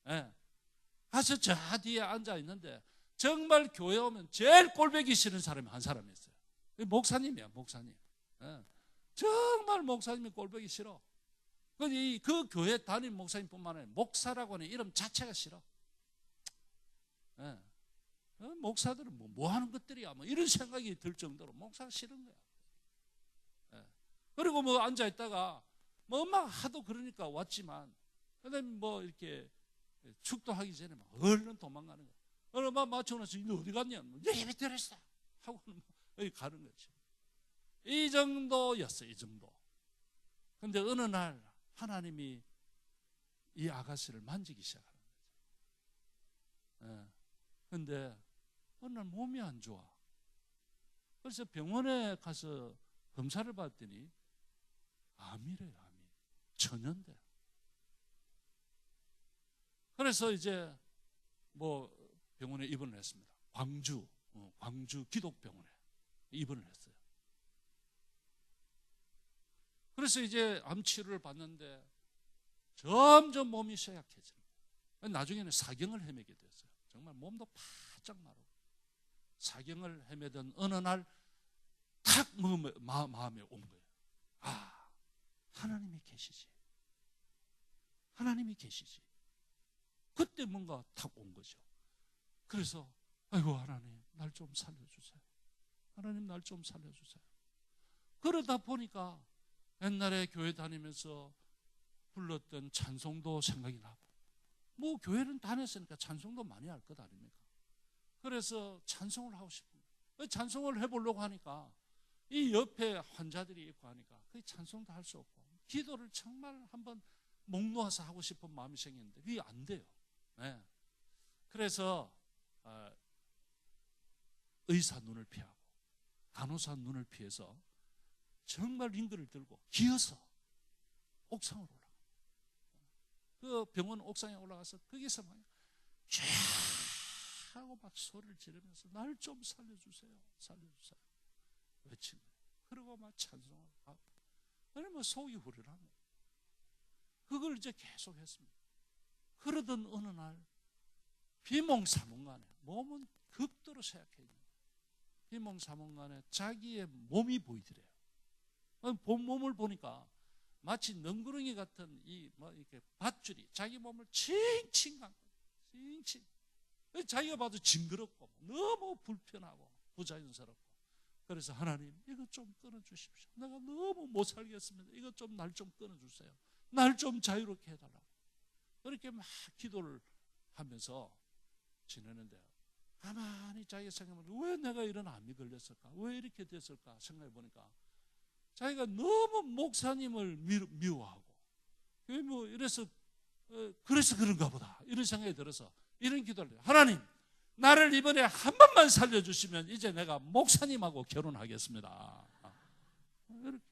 [SPEAKER 1] 예. 가서 저 뒤에 앉아 있는데 정말 교회 오면 제일 꼴보기 싫은 사람이 한 사람이 있어요. 목사님이야, 목사님. 예. 정말 목사님이 꼴보기 싫어. 그 교회 담임 목사님뿐만 아니라 목사라고 하는 이름 자체가 싫어. 예. 목사들은 뭐 하는 것들이야. 뭐 이런 생각이 들 정도로 목사가 싫은 거야. 예. 그리고 뭐 앉아 있다가 뭐 엄마가 하도 그러니까 왔지만 그다음에 뭐 이렇게 축도하기 전에 막 얼른 도망가는 거야. 얼마 맞추고 나서 너 어디 갔냐? 예배 드렸어. 하고는 여기 가는 거지. 이 정도였어요, 이 정도. 근데 어느 날 하나님이 이 아가씨를 만지기 시작하는 거죠. 예. 근데 어느 날 몸이 안 좋아. 그래서 병원에 가서 검사를 받더니 암이래요, 암이. 천연대. 그래서 이제 뭐 병원에 입원을 했습니다. 광주 기독병원에 입원을 했어요. 그래서 이제 암 치료를 받는데 점점 몸이 쇠약해집니다. 나중에는 사경을 헤매게 됐어요. 정말 몸도 바짝 마르고 사경을 헤매던 어느 날 탁 마음에 온 거예요. 아, 하나님이 계시지. 하나님이 계시지. 그때 뭔가 탁 온 거죠. 그래서 아이고 하나님 날 좀 살려주세요. 하나님 날 좀 살려주세요. 그러다 보니까 옛날에 교회 다니면서 불렀던 찬송도 생각이 나고 뭐 교회는 다녔으니까 찬송도 많이 할 것 아닙니까? 그래서 찬송을 하고 싶은 거예요. 찬송을 해보려고 하니까 이 옆에 환자들이 있고 하니까 그 찬송도 할 수 없고 기도를 정말 한번 목 놓아서 하고 싶은 마음이 생겼는데 그게 안 돼요. 네. 그래서 의사 눈을 피하고 간호사 눈을 피해서 정말 링거를 들고 기어서 옥상으로 올라가. 그 병원 옥상에 올라가서 거기서 막 쫙 하고 막 소리를 지르면서 날 좀 살려주세요, 살려주세요 외친 거예요. 그리고 막 찬송을 하고 그러면 속이 후련한 거예요. 그걸 이제 계속 했습니다. 그러던 어느 날 비몽사몽간에 몸은 극도로 쇠약해 있는 거예요. 비몽사몽간에 자기의 몸이 보이더래요. 몸을 보니까 마치 넝구렁이 같은 이렇게 밧줄이 자기 몸을 칭칭 감고 칭칭. 자기가 봐도 징그럽고 너무 불편하고 부자연스럽고. 그래서 하나님 이것 좀 끊어주십시오. 내가 너무 못 살겠습니다. 이것 좀 날 좀 끊어주세요. 날 좀 자유롭게 해달라고. 그렇게 막 기도를 하면서 지내는데 가만히 자기가 생각해보면 왜 내가 이런 암이 걸렸을까? 왜 이렇게 됐을까? 생각해 보니까 자기가 너무 목사님을 미워하고 뭐 이래서 그래서 그런가 보다 이런 생각이 들어서 이런 기도를 해요. 하나님, 나를 이번에 한 번만 살려주시면 이제 내가 목사님하고 결혼하겠습니다. 이렇게.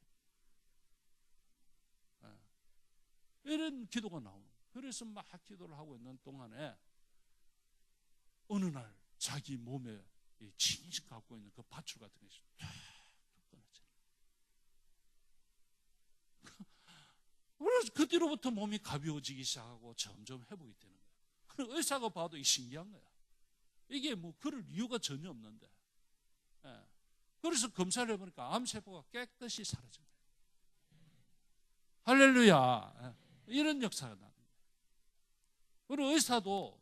[SPEAKER 1] 이런 기도가 나오는 거예요. 그래서 막 기도를 하고 있는 동안에 어느 날 자기 몸에 칭칭 갖고 있는 그 밧줄 같은 것이 탁 끊어져요. 그 뒤로부터 몸이 가벼워지기 시작하고 점점 회복이 되는 거예요. 의사가 봐도 신기한 거야. 이게 뭐 그럴 이유가 전혀 없는데. 그래서 검사를 해보니까 암세포가 깨끗이 사라진 거예요. 할렐루야. 이런 역사가 나는 거예요. 그리고 의사도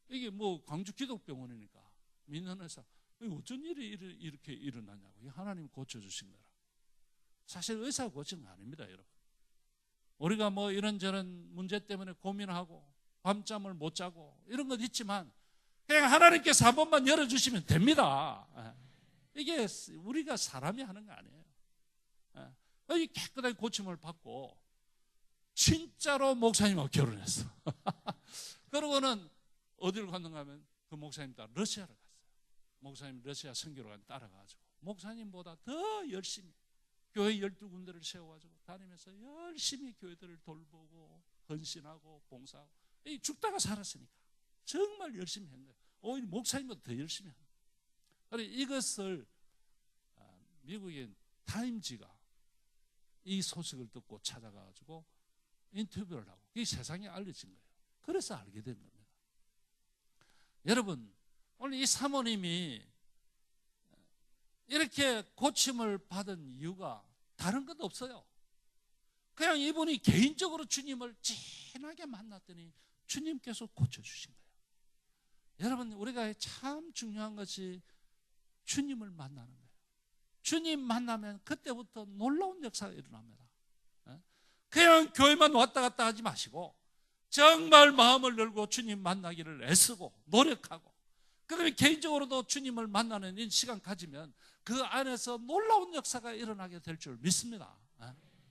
[SPEAKER 1] 이게 뭐 광주 기독병원이니까 믿는 의사, 어쩐 일이 이렇게 일어나냐고. 하나님 고쳐주신 거라. 사실 의사가 고치는 거 아닙니다, 여러분. 우리가 뭐 이런저런 문제 때문에 고민하고 밤잠을 못 자고 이런 건 있지만 그냥 하나님께서 한 번만 열어주시면 됩니다. 이게 우리가 사람이 하는 거 아니에요. 이 깨끗하게 고침을 받고 진짜로 목사님하고 결혼했어. 그러고는 어디를 갔는가 하면 그 목사님 따라 러시아를 갔어요. 목사님 러시아 선교를 따라가가지고 목사님보다 더 열심히 교회 12군데를 세워가지고 다니면서 열심히 교회들을 돌보고 헌신하고 봉사하고 죽다가 살았으니까 정말 열심히 한 거예요. 오히려 목사님보다 더 열심히 한 거예요. 그래서 이것을 미국의 타임지가 이 소식을 듣고 찾아가가지고 인터뷰를 하고 그게 세상에 알려진 거예요. 그래서 알게 된 겁니다. 여러분, 오늘 이 사모님이 이렇게 고침을 받은 이유가 다른 것도 없어요. 그냥 이분이 개인적으로 주님을 진하게 만났더니 주님께서 고쳐주신 거예요. 여러분, 우리가 참 중요한 것이 주님을 만나는 거예요. 주님 만나면 그때부터 놀라운 역사가 일어납니다. 그냥 교회만 왔다 갔다 하지 마시고 정말 마음을 열고 주님 만나기를 애쓰고 노력하고 그다음에 개인적으로도 주님을 만나는 이 시간 가지면 그 안에서 놀라운 역사가 일어나게 될 줄 믿습니다.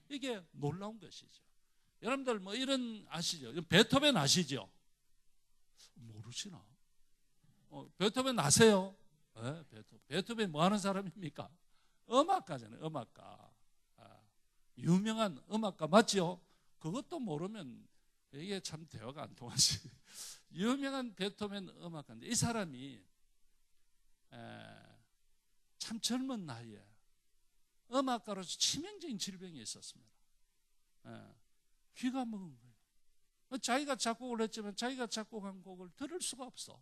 [SPEAKER 1] 이게 놀라운 것이죠. 여러분들 뭐 이런 아시죠? 베토벤 아시죠? 모르시나? 베토벤 아세요? 네, 베토벤 뭐 하는 사람입니까? 음악가잖아요. 음악가. 유명한 음악가 맞죠? 그것도 모르면 이게 참 대화가 안 통하지. 유명한 베토벤 음악가인데 이 사람이 참 젊은 나이에 음악가로서 치명적인 질병이 있었습니다. 귀가 먹은 거예요. 자기가 작곡을 했지만 자기가 작곡한 곡을 들을 수가 없어.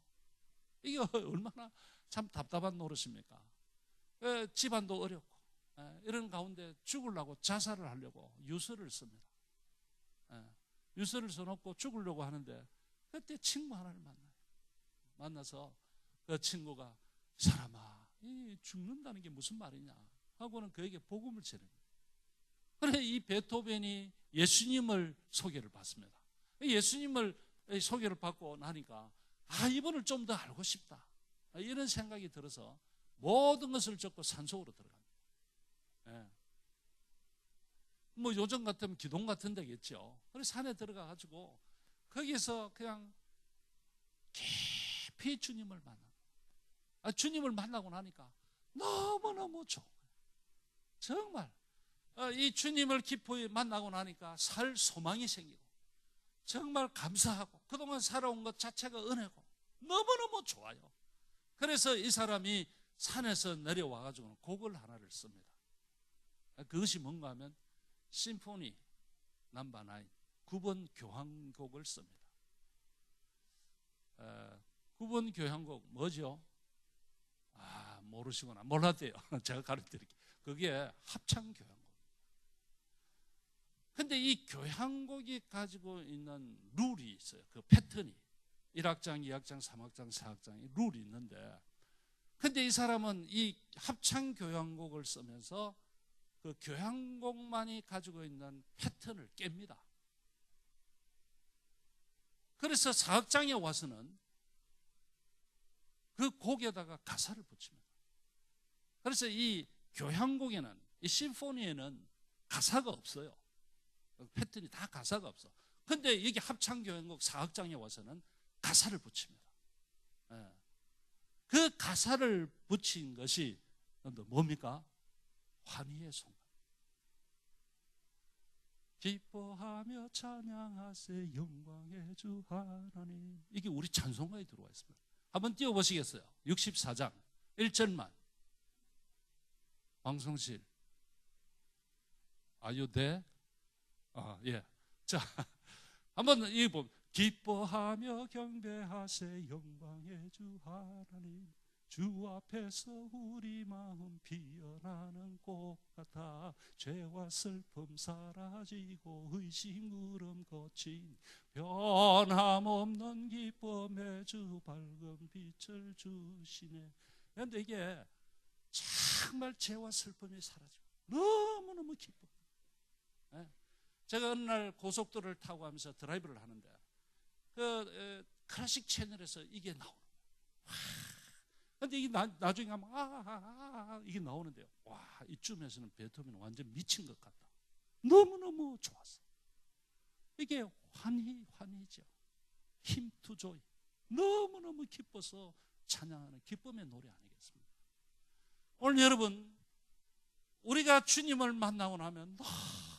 [SPEAKER 1] 이게 얼마나 참 답답한 노릇입니까? 집안도 어렵고 이런 가운데 죽으려고 자살을 하려고 유서를 씁니다. 유서를 써놓고 죽으려고 하는데 그때 친구 하나를 만나요. 만나서 그 친구가 사람아, 이 죽는다는 게 무슨 말이냐 하고는 그에게 복음을 전합니다. 그래 이 베토벤이 예수님을 소개를 받습니다. 예수님을 소개를 받고 나니까 이분을 좀 더 알고 싶다 이런 생각이 들어서 모든 것을 접고 산속으로 들어갑니다. 뭐 요즘 같으면 기동 같은 데겠죠. 그래서 산에 들어가가지고 거기서 그냥 깊이 주님을 만나. 주님을 만나고 나니까 너무너무 좋은 거예요. 정말 이 주님을 깊이 만나고 나니까 살 소망이 생기고 정말 감사하고 그동안 살아온 것 자체가 은혜고 너무너무 좋아요. 그래서 이 사람이 산에서 내려와가지고 곡을 하나를 씁니다. 그것이 뭔가 하면 심포니 넘버 9 9번 교향곡을 씁니다. 9번 교향곡 뭐죠? 모르시구나. 몰랐대요. 제가 가르쳐드릴게요. 그게 합창교향곡. 근데 이 교향곡이 가지고 있는 룰이 있어요. 그 패턴이 1악장, 2악장, 3악장, 4악장이 룰이 있는데 근데 이 사람은 이 합창교향곡을 쓰면서 그 교향곡만이 가지고 있는 패턴을 깹니다. 그래서 4악장에 와서는 그 곡에다가 가사를 붙입니다. 그래서 이 교향곡에는 이 심포니에는 가사가 없어요. 패턴이 다 가사가 없어. 근데 여기 합창교향곡 사악장에 와서는 가사를 붙입니다. 예. 그 가사를 붙인 것이 뭡니까? 환희의 순간. 기뻐하며 찬양하세 영광의 주 하나님. 이게 우리 찬송가에 들어와 있습니다. 한번 띄워보시겠어요? 64장 1절만. 방송실 Are you there? 예. 자, 한번 이 보면 기뻐하며 경배하세 영광의 주 하나님. 주 앞에서 우리 마음 피어나는 꽃 같아. 죄와 슬픔 사라지고 의심 울음 거친 변함없는 기쁨의 주 밝은 빛을 주시네. 그런데 이게 정말 죄와 슬픔이 사라지고 너무너무 기뻐. 제가 어느 날 고속도로를 타고 가면서 드라이브를 하는데 클래식 채널에서 이게 나오는 거예요. 근데 이게 나중에 가면 이게 나오는데요. 와, 이쯤에서는 베토벤은 완전 미친 것 같다. 너무너무 좋았어. 이게 환희죠. 힘 투 조이. 너무너무 기뻐서 찬양하는 기쁨의 노래 아니겠습니까? 오늘 여러분, 우리가 주님을 만나고 나면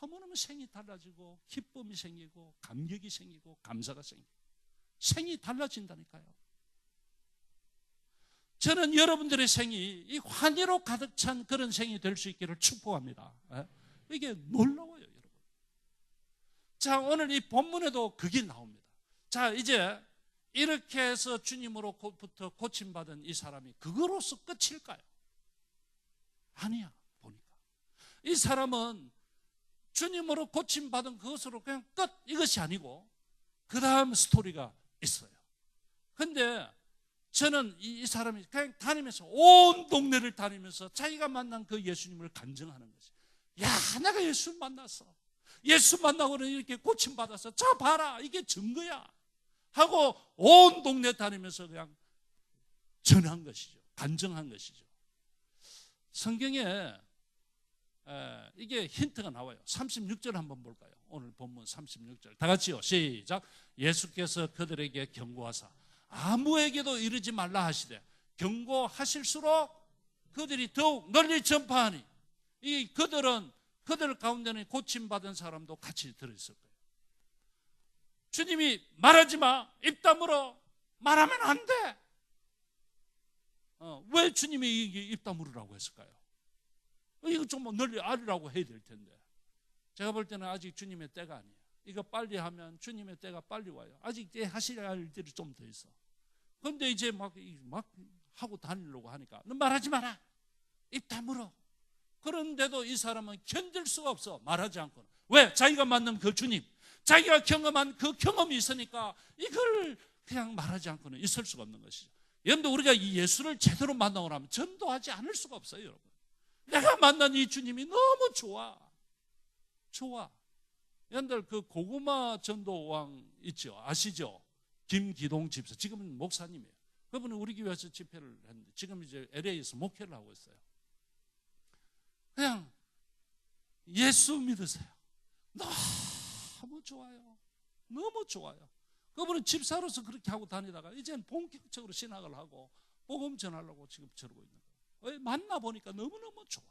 [SPEAKER 1] 너무너무 생이 달라지고 기쁨이 생기고 감격이 생기고 감사가 생기고 생이 달라진다니까요. 저는 여러분들의 생이 이 환희로 가득 찬 그런 생이 될 수 있기를 축복합니다. 이게 놀라워요, 여러분. 자, 오늘 이 본문에도 그게 나옵니다. 자, 이제 이렇게 해서 주님으로부터 고침받은 이 사람이 그거로서 끝일까요? 아니야, 보니까. 이 사람은 주님으로 고침받은 그것으로 그냥 끝, 이것이 아니고 그 다음 스토리가 있어요. 근데 저는 이 사람이 그냥 다니면서 온 동네를 다니면서 자기가 만난 그 예수님을 간증하는 거지. 야, 내가 예수를 만났어. 예수 만나고는 이렇게 고침받았어. 자, 봐라, 이게 증거야 하고 온 동네 다니면서 그냥 전한 것이죠. 간증한 것이죠. 성경에 이게 힌트가 나와요. 36절 한번 볼까요? 오늘 본문 36절 다 같이요, 시작. 예수께서 그들에게 경고하사 아무에게도 이르지 말라 하시되 경고하실수록 그들이 더욱 널리 전파하니. 이 그들 가운데는 고침받은 사람도 같이 들어있을 거예요. 주님이 말하지 마, 입 다물어, 말하면 안 돼. 왜 주님이 입 다물으라고 했을까요? 이거 좀 널리 알리라고 해야 될 텐데. 제가 볼 때는 아직 주님의 때가 아니에요. 이거 빨리 하면 주님의 때가 빨리 와요. 아직 하셔야 할 일들이 좀 더 있어. 그런데 이제 막 하고 다니려고 하니까 너 말하지 마라, 입 다물어. 그런데도 이 사람은 견딜 수가 없어, 말하지 않고는. 왜? 자기가 만난 그 주님, 자기가 경험한 그 경험이 있으니까 이걸 그냥 말하지 않고는 있을 수가 없는 것이죠. 여러분들, 우리가 이 예수를 제대로 만나고 나면 전도하지 않을 수가 없어요, 여러분. 내가 만난 이 주님이 너무 좋아. 여러분들, 그 고구마 전도왕 있죠, 아시죠? 김기동 집사, 지금은 목사님이에요. 그분은 우리 교회에서 집회를 했는데 지금 이제 LA에서 목회를 하고 있어요. 그냥 예수 믿으세요. 너무 좋아요. 너무 좋아요. 그분은 집사로서 그렇게 하고 다니다가 이제는 본격적으로 신학을 하고 복음 전하려고 지금 저러고 있는 거예요. 만나보니까 너무너무 좋아.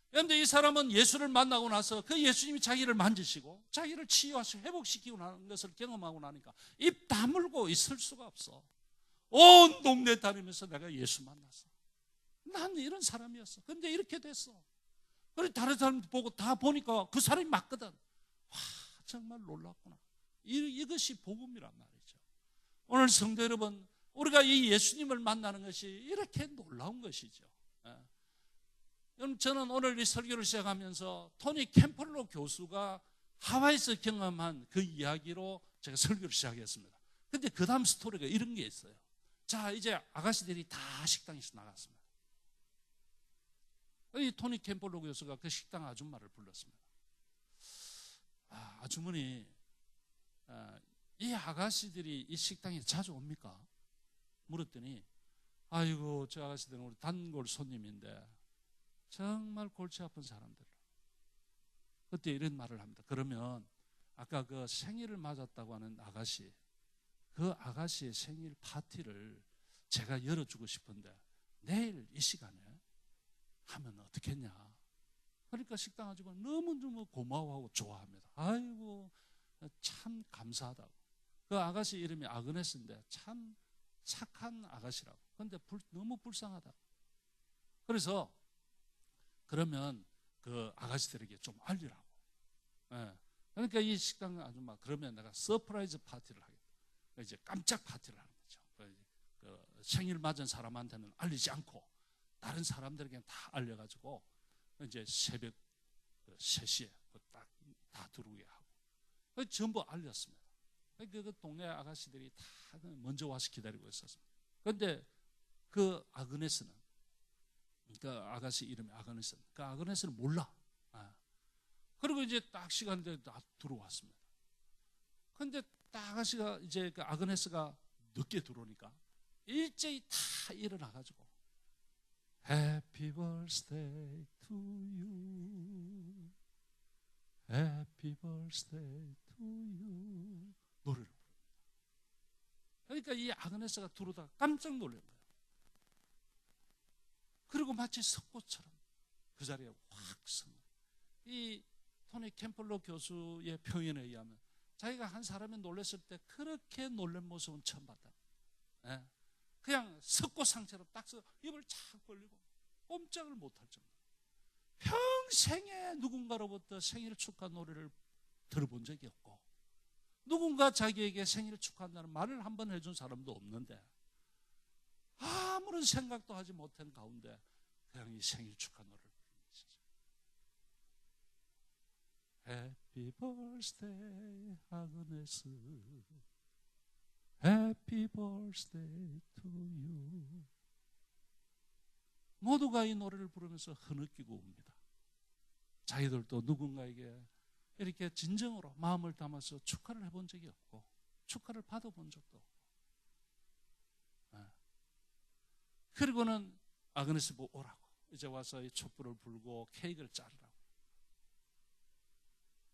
[SPEAKER 1] 그런데 이 사람은 예수를 만나고 나서 그 예수님이 자기를 만지시고 자기를 치유하시고 회복시키고 나는 것을 경험하고 나니까 입 다물고 있을 수가 없어. 온 동네 다니면서 내가 예수 만났어. 난 이런 사람이었어. 근데 이렇게 됐어. 그래, 다른 사람 보고 다 보니까 그 사람이 맞거든. 와, 정말 놀랍구나. 이것이 복음이란 말이죠. 오늘 성도 여러분, 우리가 이 예수님을 만나는 것이 이렇게 놀라운 것이죠. 여러분, 저는 오늘 이 설교를 시작하면서 토니 캠펄로 교수가 하와이에서 경험한 그 이야기로 제가 설교를 시작했습니다. 근데 그 다음 스토리가 이런 게 있어요. 자, 이제 아가씨들이 다 식당에서 나갔습니다. 이 토니 캠펄로 교수가 그 식당 아줌마를 불렀습니다. 아주머니, 이 아가씨들이 이 식당에 자주 옵니까? 물었더니, 아이고, 저 아가씨들은 우리 단골 손님인데 정말 골치 아픈 사람들. 그때 이런 말을 합니다. 그러면 아까 그 생일을 맞았다고 하는 아가씨, 그 아가씨의 생일 파티를 제가 열어주고 싶은데 내일 이 시간에 하면 어떻겠냐. 그러니까 식당 가지고 너무너무 고마워하고 좋아합니다. 아이고 참 감사하다고. 그 아가씨 이름이 아그네스인데 참 착한 아가씨라고. 그런데 너무 불쌍하다고. 그래서 그러면 그 아가씨들에게 좀 알리라고. 예. 그러니까 이 식당 아줌마 그러면 내가 서프라이즈 파티를 하겠다. 이제 깜짝 파티를 하는 거죠. 그 생일 맞은 사람한테는 알리지 않고 다른 사람들에게는 다 알려가지고 이제 새벽 3시에 다 들어오게 하고 전부 알렸습니다. 그 동네 아가씨들이 다 먼저 와서 기다리고 있었습니다. 그런데 그 아그네스는, 그 아가씨 이름이 아그네스는, 그 아그네스는 몰라. 그리고 이제 딱 시간대 다 들어왔습니다. 그런데 딱 아가씨가 이제 그 아그네스가 늦게 들어오니까 일제히 다 일어나가지고 Happy birthday to you, Happy birthday to you 노래를 부릅니다. 그러니까 이 아그네스가 들어오다가 깜짝 놀란 거예요. 그리고 마치 석고처럼 그 자리에 확 선 거예요. 이 토니 캠플러 교수의 표현에 의하면 자기가 한 사람이 놀랐을 때 그렇게 놀란 모습은 처음 봤다. 예? 그냥 석고 상처럼 딱 서 입을 착 벌리고 꼼짝을 못할 정도. 평생에 누군가로부터 생일 축하 노래를 들어본 적이 없고 누군가 자기에게 생일 축하한다는 말을 한번 해준 사람도 없는데 아무런 생각도 하지 못한 가운데 그냥 이 생일 축하 노래를 부르는 것이죠. Happy birthday 아그네스, Happy birthday to you. 모두가 이 노래를 부르면서 흐느끼고 웁니다. 자기들도 누군가에게 이렇게 진정으로 마음을 담아서 축하를 해본 적이 없고 축하를 받아본 적도 없고. 그리고는 아그네스 보고 오라고 이제 와서 이 촛불을 불고 케이크를 자르라고.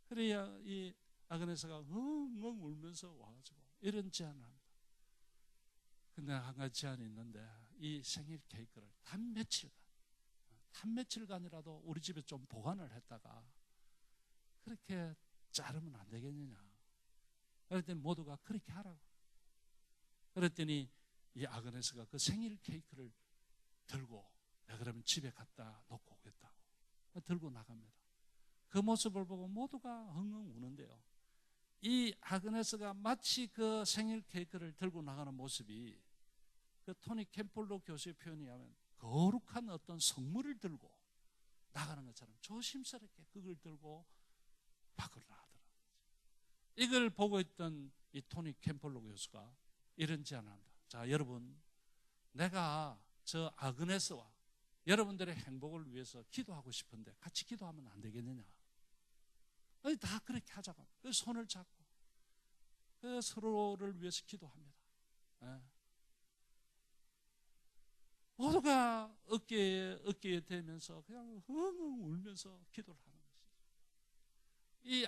[SPEAKER 1] 그래야 이 아그네스가 엉엉 울면서 와가지고 이런 제안을 합니다. 근데 한 가지 제안이 있는데 이 생일 케이크를 단 며칠간이라도 우리 집에 좀 보관을 했다가 그렇게 자르면 안 되겠느냐. 그랬더니 모두가 그렇게 하라고. 그랬더니 이 아그네스가 그 생일 케이크를 들고 내가 그러면 집에 갖다 놓고 오겠다고 들고 나갑니다. 그 모습을 보고 모두가 엉엉 우는데요. 이 아그네스가 마치 그 생일 케이크를 들고 나가는 모습이 그 토니 캠폴로 교수의 표현에 의하면 거룩한 어떤 성물을 들고 나가는 것처럼 조심스럽게 그걸 들고 밖으로 나가더라고요. 이걸 보고 있던 이 토니 캠폴로 교수가 이런 제안을 합니다. 자, 여러분, 내가 저 아그네스와 여러분들의 행복을 위해서 기도하고 싶은데 같이 기도하면 안 되겠느냐? 다 그렇게 하자고. 손을 잡고 서로를 위해서 기도합니다. 모두가 어깨에 대면서 그냥 엉엉 울면서 기도를 하는 것이죠. 이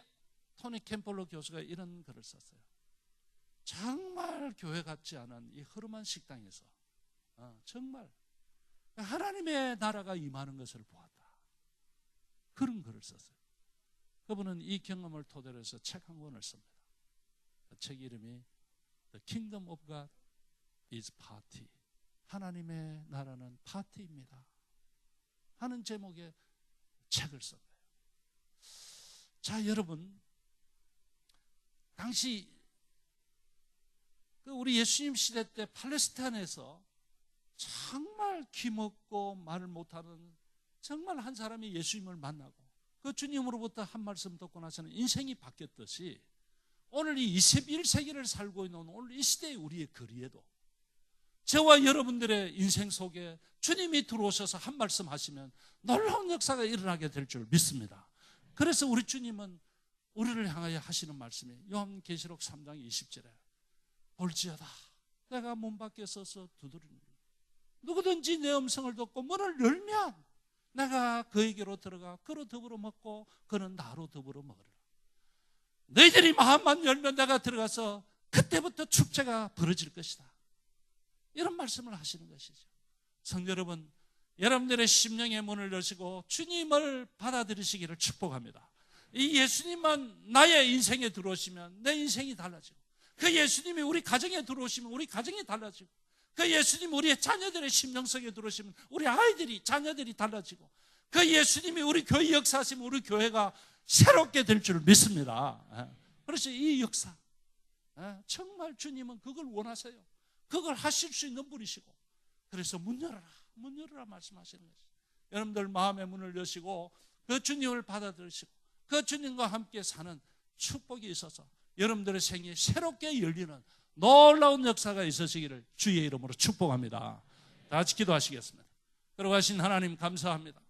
[SPEAKER 1] 토니 캠폴로 교수가 이런 글을 썼어요. 정말 교회 같지 않은 이 허름한 식당에서 정말 하나님의 나라가 임하는 것을 보았다. 그런 글을 썼어요. 그분은 이 경험을 토대로 해서 책 한 권을 씁니다. 그 책 이름이 The Kingdom of God is Party. 하나님의 나라는 파티입니다. 하는 제목의 책을 쓴 거예요. 자, 여러분, 당시 우리 예수님 시대 때 팔레스타인에서 정말 귀먹고 말을 못하는 정말 한 사람이 예수님을 만나고 그 주님으로부터 한 말씀 듣고 나서는 인생이 바뀌었듯이 오늘 이 21세기를 살고 있는 오늘 이 시대의 우리의 거리에도 저와 여러분들의 인생 속에 주님이 들어오셔서 한 말씀 하시면 놀라운 역사가 일어나게 될 줄 믿습니다. 그래서 우리 주님은 우리를 향하여 하시는 말씀이 요한계시록 3장 20절에 볼지어다 내가 문 밖에 서서 두드리니 누구든지 내 음성을 듣고 문을 열면 내가 그에게로 들어가 그로 더불어 먹고 그는 나로 더불어 먹으리라. 너희들이 마음만 열면 내가 들어가서 그때부터 축제가 벌어질 것이다. 이런 말씀을 하시는 것이죠. 성도 여러분, 여러분들의 심령의 문을 여시고 주님을 받아들이시기를 축복합니다. 이 예수님만 나의 인생에 들어오시면 내 인생이 달라지고, 그 예수님이 우리 가정에 들어오시면 우리 가정이 달라지고, 그 예수님이 우리의 자녀들의 심령 속에 들어오시면 우리 아이들이, 자녀들이 달라지고, 그 예수님이 우리 교회 역사하시면 우리 교회가 새롭게 될 줄 믿습니다. 그래서 이 역사, 정말 주님은 그걸 원하세요. 그걸 하실 수 있는 분이시고, 그래서 문 열어라 말씀하시는 것이죠. 여러분들 마음의 문을 여시고 그 주님을 받아들이시고 그 주님과 함께 사는 축복이 있어서 여러분들의 생이 새롭게 열리는 놀라운 역사가 있으시기를 주의 이름으로 축복합니다. 다 같이 기도하시겠습니다. 걸어가신 하나님 감사합니다.